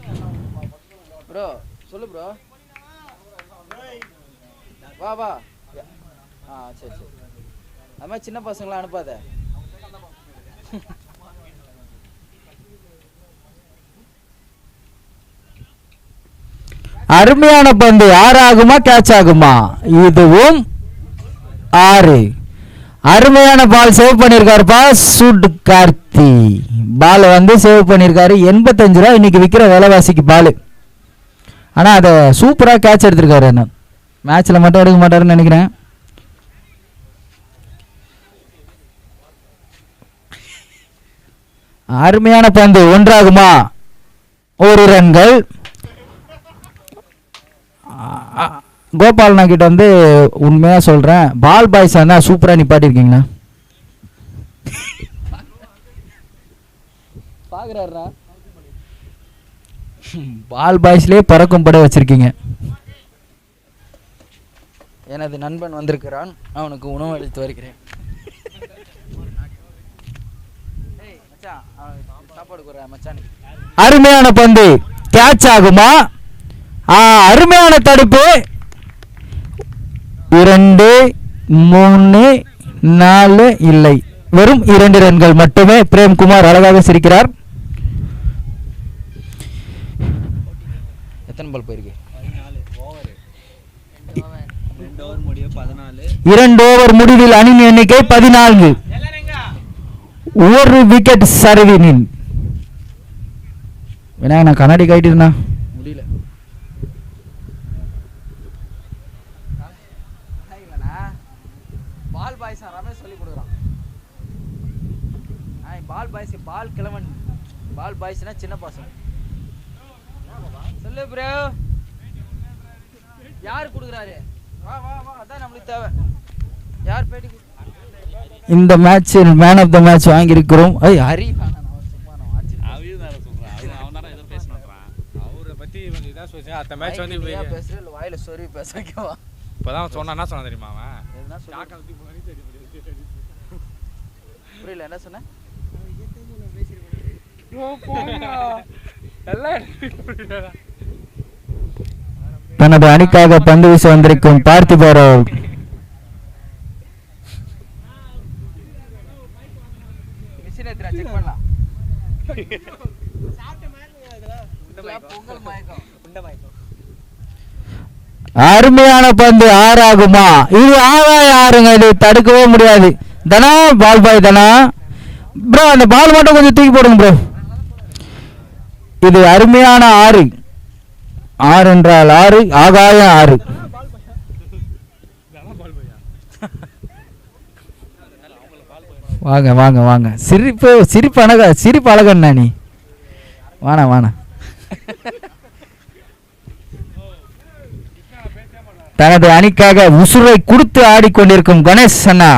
Speaker 5: ப்ரோ சொல்லு ப்ரோ. வா வா. சரி சரி. அது மாதிரி சின்ன பசங்களாம் அனுப்பாத. அருமையான பந்து. 6 ஆகுமா? கேட்ச் ஆகுமா? இதுவும் 6. அருமையான பால் சேவ் பண்ணிருக்காருப்பா சுட் கார்த்தி. பால் வந்து சேவ் பண்ணிருக்காரு. 85 ரூபா இன்னைக்கு விற்கிற விலைவாசிக்கு பால். ஆனா அதை சூப்பரா கேட்ச் எடுத்திருக்காரு. என்ன மேட்ச்ல மட்டும் எடுக்க மாட்டாருன்னு நினைக்கிறேன். அருமையான பந்து. 1 ஆகுமா? 1 ரன்கள். கோபாலண்ணா கிட்ட வந்து உண்மையாக சொல்கிறேன், பால் பாய்ஸ் இருந்தால் சூப்பராக நிப்பாட்டிருக்கீங்கண்ணா. பார்க்குறாருண்ணா, பால் பாய்ஸ்லேயே பறக்கும் பட வச்சுருக்கீங்க. எனது நண்பன் வந்திருக்கிறான், அவனுக்கு உணவு அளித்து வருகிறேன். அருமையான பந்து, கேட்ச் ஆகுமா? அருமையான தடுப்பு. 2, 3, 4 இல்லை, வெறும் 2 ரன்கள் மட்டுமே. பிரேம்குமார் அழகாக சிரிக்கிறார். எத்தனை பால் போயிருக்கு? 2 ஓவர் முடிவில் அணியின் எண்ணிக்கை 14. ஒரு விக்கெட் சரிவினின். விநாயகண்ணா கண்ணாடி கைட்டிருந்தா முடியல. பால் பாய்ஸ் ரமேஷ் சொல்லி கொடுக்குறான். பால் பாய்ஸ், பால் கிழவன், பால் பாய்ஸ்னா சின்ன பாசம். சொல்லு ப்ரோ, யார் கொடுக்குறாரு? வா வா வா, அதான் நம்மளுக்கு தேவை. யார் பேட்டி? இந்த மேட்சில் மேன் ஆஃப் த மேட்ச் வாங்கியிருக்கிறோம். ஹரி வாயில சொறி பேச
Speaker 3: இப்போதான் சொன்னா என்ன சொன்னா தெரியுமா அவன்?
Speaker 5: புரியல, என்ன சொன்ன? தனது அணிக்காக பந்து வீச வந்திருக்கும் பார்த்திபர் அருமையான பந்து, 6 ஆகுமா? இது ஆறுங்க, இது தடுக்கவே முடியாது. தனா பால் பாய், தனா ப்ரோ அந்த பால் மட்டும் கொஞ்சம் தூக்கி போடுங்க ப்ரோ. இது அருமையான 6. 6 என்றால் 6, ஆகாயம் 6. வாங்க வாங்க வாங்க, சிரிப்பு அழகண்ணா நீ. வாணா தனது அணிக்காக உசுரை கொடுத்து ஆடிக்கொண்டிருக்கும் கணேஷ் அண்ணா.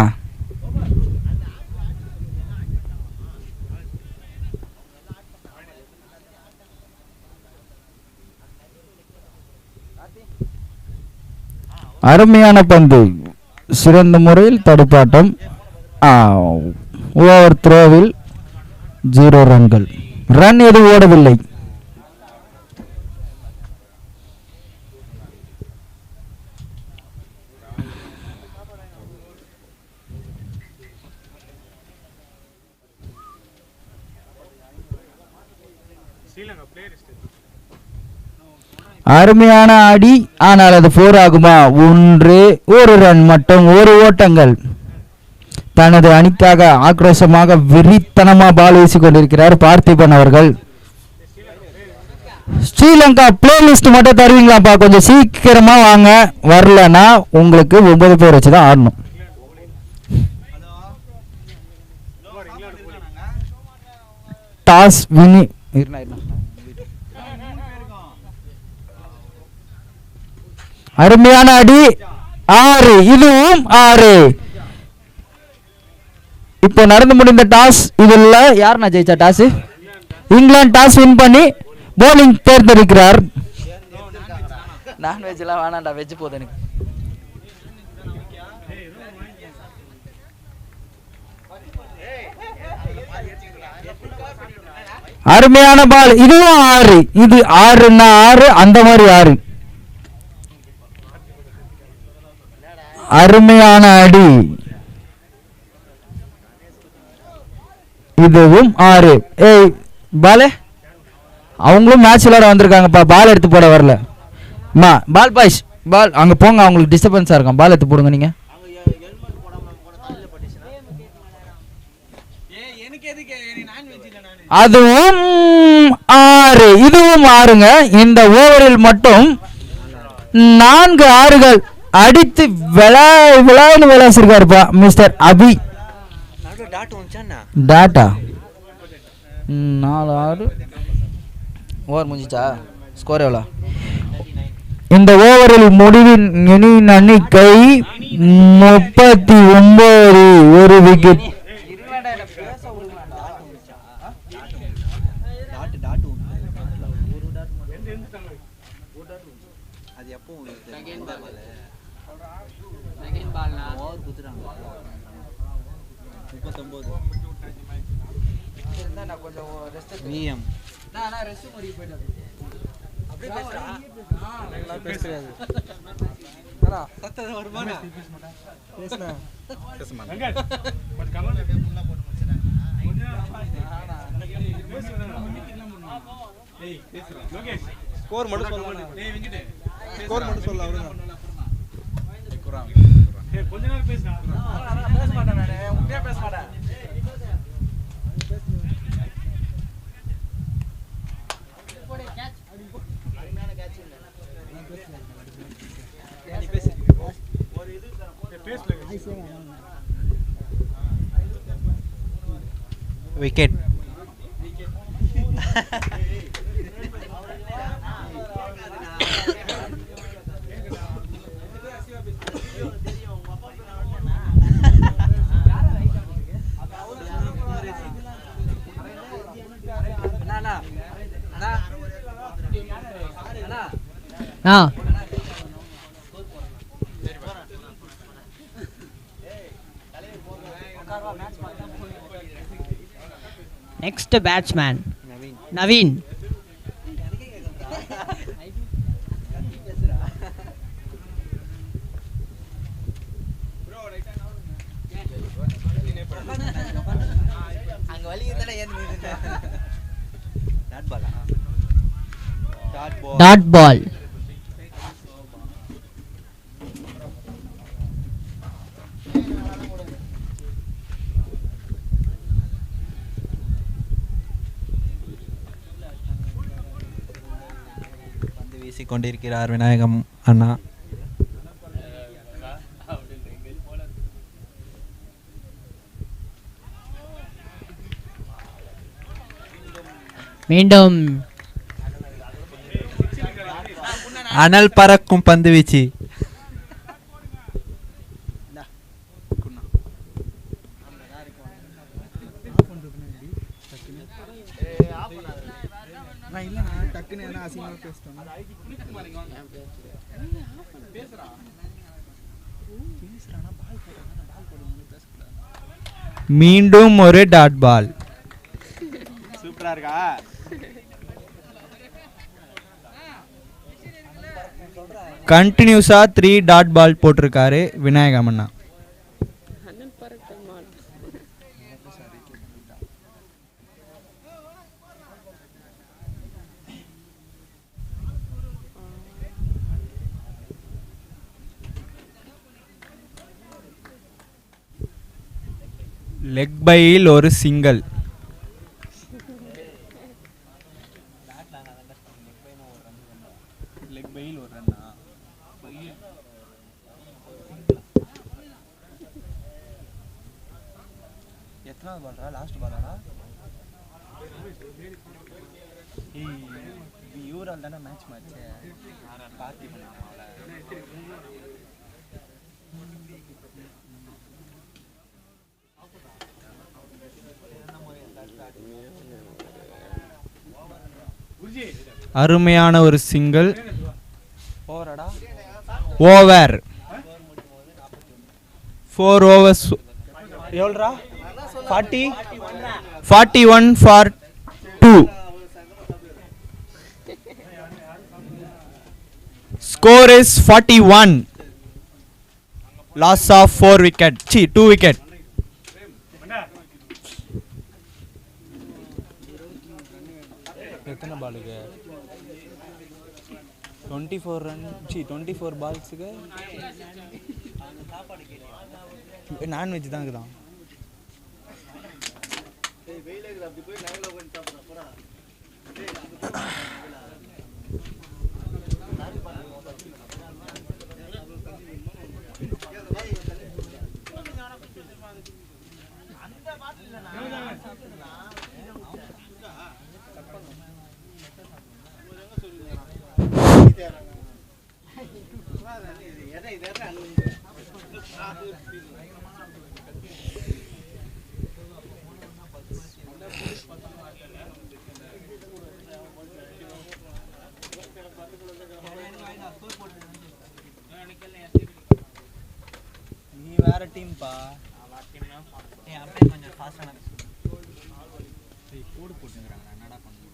Speaker 5: அருமையான பந்து, சிறந்த முறையில் தடுப்பாட்டம். ஓவர் த்ரோவில் 0 ரன்கள். ரன் எதுவும் ஓடவில்லை. அருமையான அடி, ஆனால் அது 4 ஆகுமா? 1 ரன் மட்டும், 1 ஓட்டங்கள். தனது அணிக்காக ஆக்ரோஷமாக வெறித்தனமா பால் வீசிக் கொண்டிருக்கிறார் பார்த்திபன் அவர்கள். ஸ்ரீலங்கா பிளேலிஸ்ட் மட்டும் தருவீங்களாப்பா? கொஞ்சம் சீக்கிரமா வாங்க, வரலன்னா உங்களுக்கு 9 பேர் வச்சுதான் ஆடணும். டாஸ் வினி அருமையான அடி, 6, இதுவும் 6. இப்போ நடந்து முடிந்த டாஸ், இதுல யாருன்னா ஜெயிச்சா டாஸ்? இங்கிலாந்து டாஸ் வின் பண்ணி போலிங் தேர்ந்தெடுக்கிறார். நான்வெஜ்லாம் வேணாண்டா, வெஜ் போதும் எனக்கு. அருமையான பால், இதுவும் 6. இது 6ன்னா 6, அந்த மாதிரி 6. அருமையான அடி, இதுவும் 6. ஏய் பாலே, அவங்களும் மேட்ச் விளையாட வந்திருக்காங்கப்பா, பால் எடுத்து போட வரல. பால் பாய்ஸ், பால் அங்கே போங்க, அவங்களுக்கு டிஸ்டர்பன்ஸாக இருக்கும். பால் எடுத்து போடுங்க நீங்கள். அதுவும் 6, இதுவும் 6ங்க. இந்த ஓவரில் மட்டும் 4 6கள் அடித்து விளையாண்டு விளையாசிருக்காருப்பா மிஸ்டர் அபி. டாட்டா 4 6 ஓவர் முடிஞ்சிச்சா? ஸ்கோர் எவ்வளோ? இந்த ஓவரில் முடிவின் எண்ணிக்கை 39, ஒரு விக்கெட்.
Speaker 4: ஸ்கோர் மட்டும் சொல்லலாம். ஸ்கோர் மட்டும் சொல்ல அவருங்க.
Speaker 2: கொஞ்ச நேரம் பேசுறா. பேச மாட்டேன் நானே. உண்மையா பேச மாட்டேன்.
Speaker 4: விக்கெட்.
Speaker 8: Next batsman Naveen.
Speaker 4: அங்க வலி இருந்தானே ஏன் டாட் பால்.
Speaker 8: Dot ball.
Speaker 4: கொண்டிருக்கிறார் விநாயகம் அண்ணா.
Speaker 8: மீண்டும்
Speaker 4: அனல் பறக்கும் பந்து வீச்சு. மீண்டும் ஒரு டாட் பால்.
Speaker 2: சூப்பரா இருக்கா?
Speaker 4: கண்டினியூஸா 3 டாட் பால் போட்டிருக்காரு விநாயகம் அண்ணா. லெக் பையில் ஒரு சிங்கிள். லெக் பையில் ஒரு ரன்னா. எத்தனாவது பால்ரா? லாஸ்ட் பாலா? இவரால் தானே மேட்ச் மாச்சு. பார்ட்டி பண்ணாங்களா? அருமையான ஒரு single. Over 4 overs. எவ்வளோடா? 41 for 2. Score is 41. Loss of 4 wicket. 2 wicket. எத்தனை பாலுக்கு? 24 ரன். 24 பால்ஸுக்கு நான்வெஜ் தான் இருக்குதான்.
Speaker 2: நீ வேற டீம் பா நீ அப்படியே கொஞ்சம் ஃபாஸ்டான கோடு போட்டுங்கறாங்க என்னடா பண்ணுங்க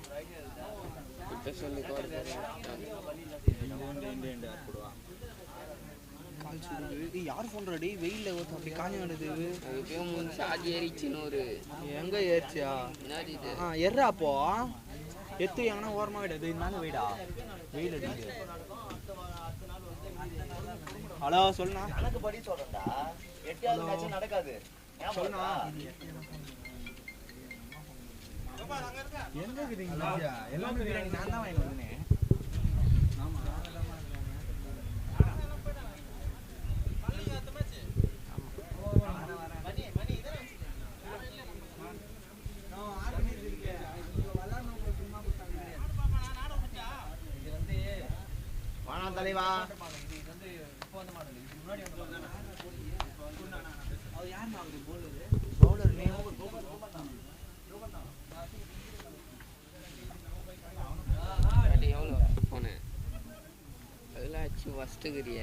Speaker 2: யார் போன் ரெடி வெயில்ல ஓட்டு அப்படி காஞ்ச நடக்குது
Speaker 7: சாதி ஏறிச்சுன்னு ஒரு
Speaker 2: எங்க ஏறிச்சியா எர்றா அப்போ எத்து எங்கன்னா ஓரமா விடாது இதனால வெயிடா வெயில் அடிக்குது ஹலோ சொல்லுண்ணா
Speaker 4: கணக்கு படி சொல்றேன்டா 8வது மேட்ச் நடக்காது
Speaker 2: சொல்லுண்ணா எங்க இருக்கீங்க எல்லாமே பிரியாணி நான் தான் வாங்கி வந்தேன் ஆமா
Speaker 4: வாணா தலைவா
Speaker 7: எவ்வளோ போனு அதெல்லாம் ஆச்சு ஃபஸ்ட்டுக்கிறிய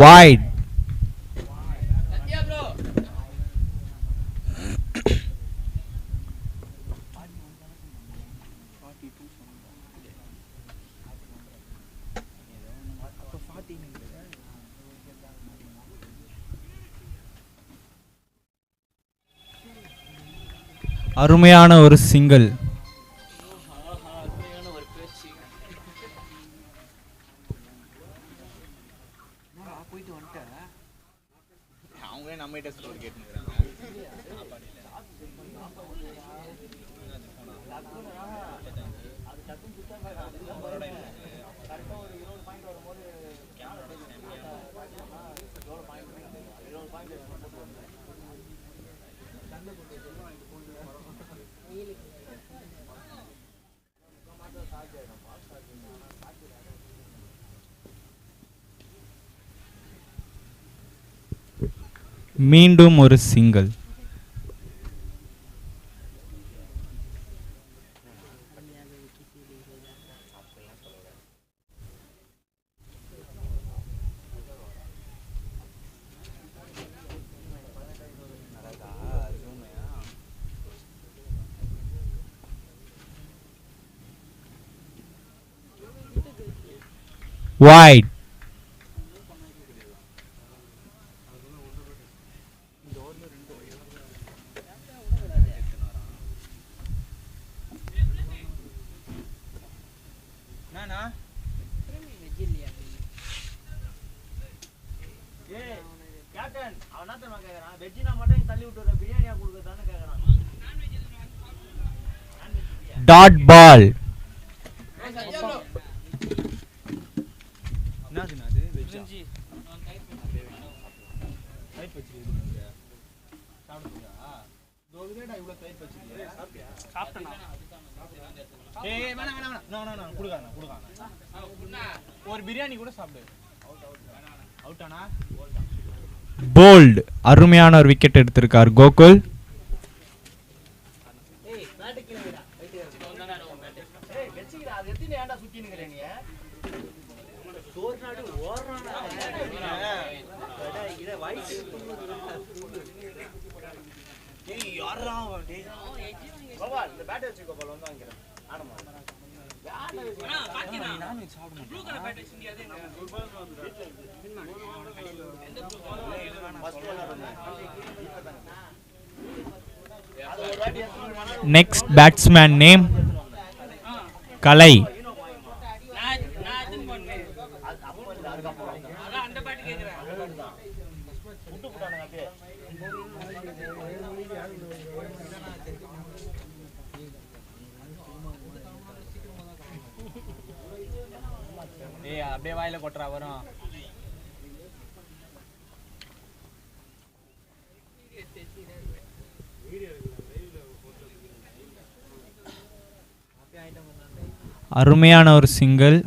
Speaker 2: wide
Speaker 9: அருமையான ஒரு சிங்கிள்.
Speaker 2: அவங்களே நம்மகிட்ட ஸ்கோர் கேட்டுக்கிறாங்க.
Speaker 9: மீண்டும் ஒரு சிங்கிள். Wide. Dot ball.
Speaker 2: ஒரு பிரியாணி கூட சாப்பிடு. அவுட்டானா?
Speaker 9: போல்ட். அருமையான ஒரு விக்கெட் எடுத்திருக்கார் Gokul. Next batsman name Kalai.
Speaker 2: அப்படியே வாயில கொட்டுறா வரும்.
Speaker 9: அருமையான ஒரு சிங்கிள்.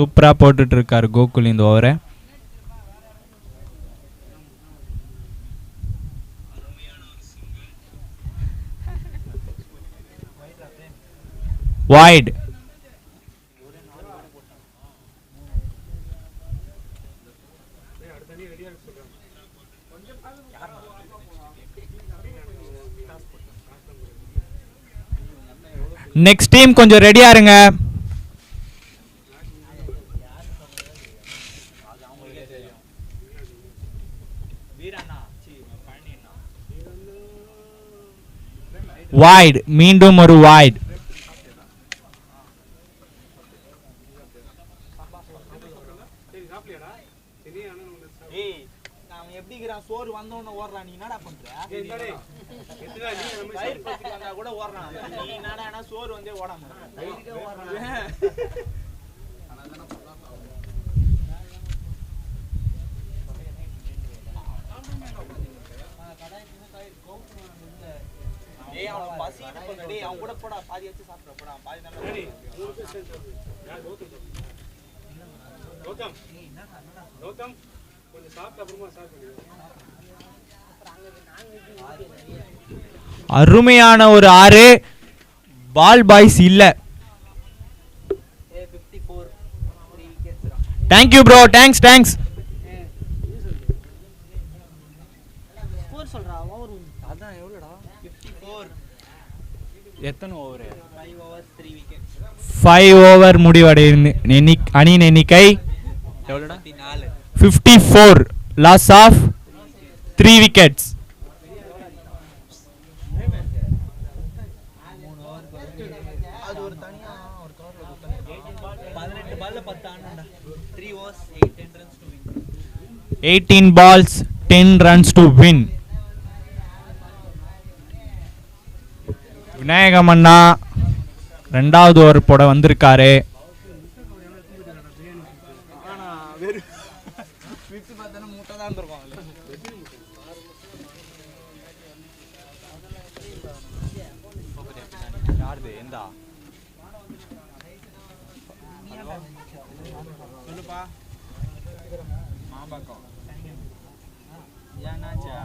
Speaker 9: சூப்பராக போட்டுட்டு இருக்காரு கோகுல் இந்த ஓவரை. வைட். நெக்ஸ்ட் டீம் கொஞ்சம் ரெடியா இருங்க. வைட், மீண்டும் ஒரு வைட்.
Speaker 2: சோறு வந்தோன்னு ஓடுறான், நீ என்னடா பண்ற? கூட ஓடுறான், நீ என்னடா சோறு வந்தே ஓடாம அவன் கூட போடா, பாதி வச்சு சாப்பிட போடா, பாதி நல்லா.
Speaker 9: அருமையான ஒரு 6. பால் பாய்ஸ் இல்ல. Thank you bro, thanks.
Speaker 2: அதான் எவ்வளோடா? 54.
Speaker 9: எத்தனை ஓவர்?
Speaker 2: 5 overs 3 wickets.
Speaker 9: 5 ஓவர் முடிவடைந்து அணியின் எண்ணிக்கை எவ்வளோடா? 54. Loss of 3 wickets.
Speaker 2: அது ஒரு தனியா ஒரு கவர்ல கொடுத்தாங்க. 18 பால்ல 10 ஆனடா. 3 overs 10 runs to win.
Speaker 9: 18 balls 10 runs to win. Vinayagam அண்ணா ரெண்டாவது ஓவர் போட வந்திருக்காரு.
Speaker 2: ஆனா வெறும் விட்டு பார்த்தா மூட்டை தான் இருக்கும். யாருது எந்தா சொல்லுப்பா. மாம்பாக்கம் ஏன்னாச்சா?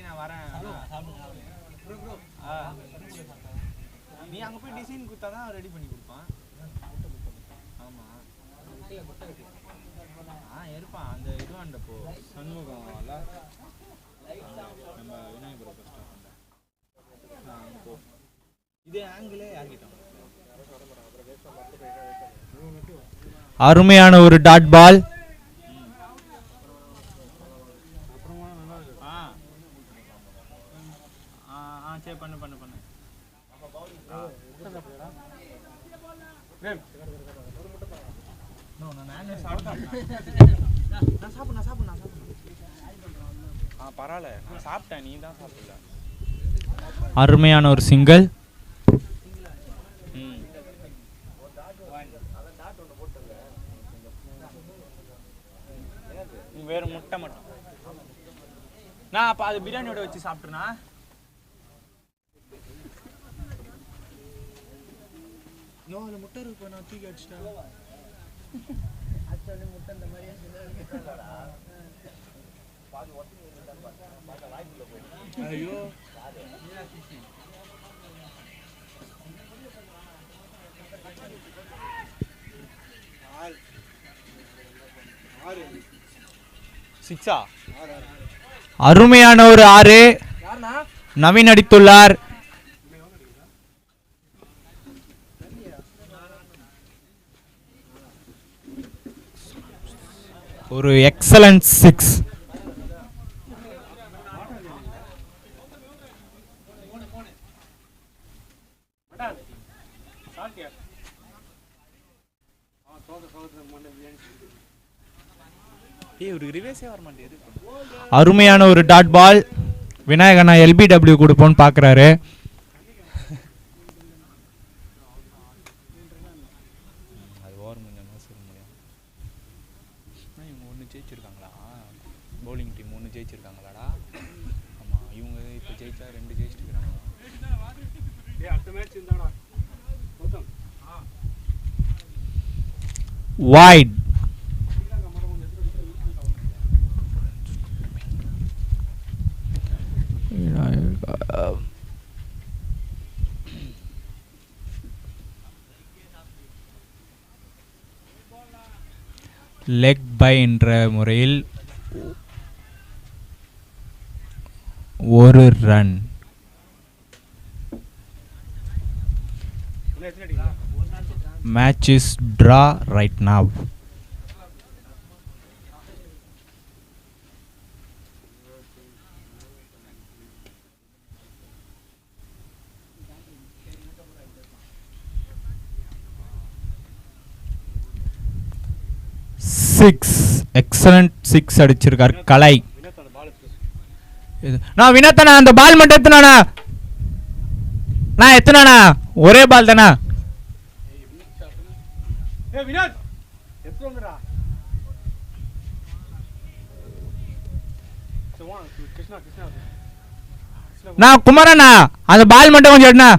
Speaker 2: நான் வரேன். நீ அங்க போய் டிசைன் கொடுத்தாதான் ரெடி பண்ணி கொடுப்பான். ஆமா இருப்பான் அந்த இதுவாண்டப்போ சண்முகம் நம்ம விநாயகபுரம் இதே ஆங்கிளே ஆகிட்டோம்.
Speaker 9: அருமையான ஒரு டாட் பால்.
Speaker 2: சரி பண்ணு பண்ணு பண்ணு. பரவாயில்ல, நான் சாப்பிட்டேன், நீ தான் சாப்பிடல.
Speaker 9: அருமையான ஒரு சிங்கிள்.
Speaker 2: வேற முட்டை மட்டும் நான் அப்ப அது பிரியாணியோட வச்சு சாப்பிட்டேனா? நோ அந்த முட்டை இருக்கு, நான் தூக்கி அடிச்சிட்டேன். முட்டை இந்த மாதிரி ஐயோ சிக்ஸா?
Speaker 9: அருமையான ஒரு 6 நவீன் அடித்துள்ளார். ஒரு எக்ஸலன்ட் 6. அருமையான ஒரு டாட் பால். விநாயகனா LBW கொடுப்போன்னு பார்க்குறாரு.
Speaker 6: அது ஓவர் முடிஞ்சா சொல்ல முடியும். இவங்க ஒன்று ஜெயிச்சிருக்காங்களா? பவுலிங் டீம் ஒன்று ஜெயிச்சிருக்காங்களாடா? ஆமாம், இவங்க இப்போ ஜெயிச்சா 2 ஜெயிச்சிருக்காங்க.
Speaker 9: wide. லெக் பை என்ற முறையில் ஒரு run. Match is draw right now. Six, excellent six அடிச்சிருக்கார் கலை. நான் வினோத்தனா அந்த பால் மட்டும் எத்தனானா? நான் எத்தனானா? ஒரே பால் தானா? நான் குமாரண்ணா அந்த பால் மட்டும் கொஞ்சம் எடுனா.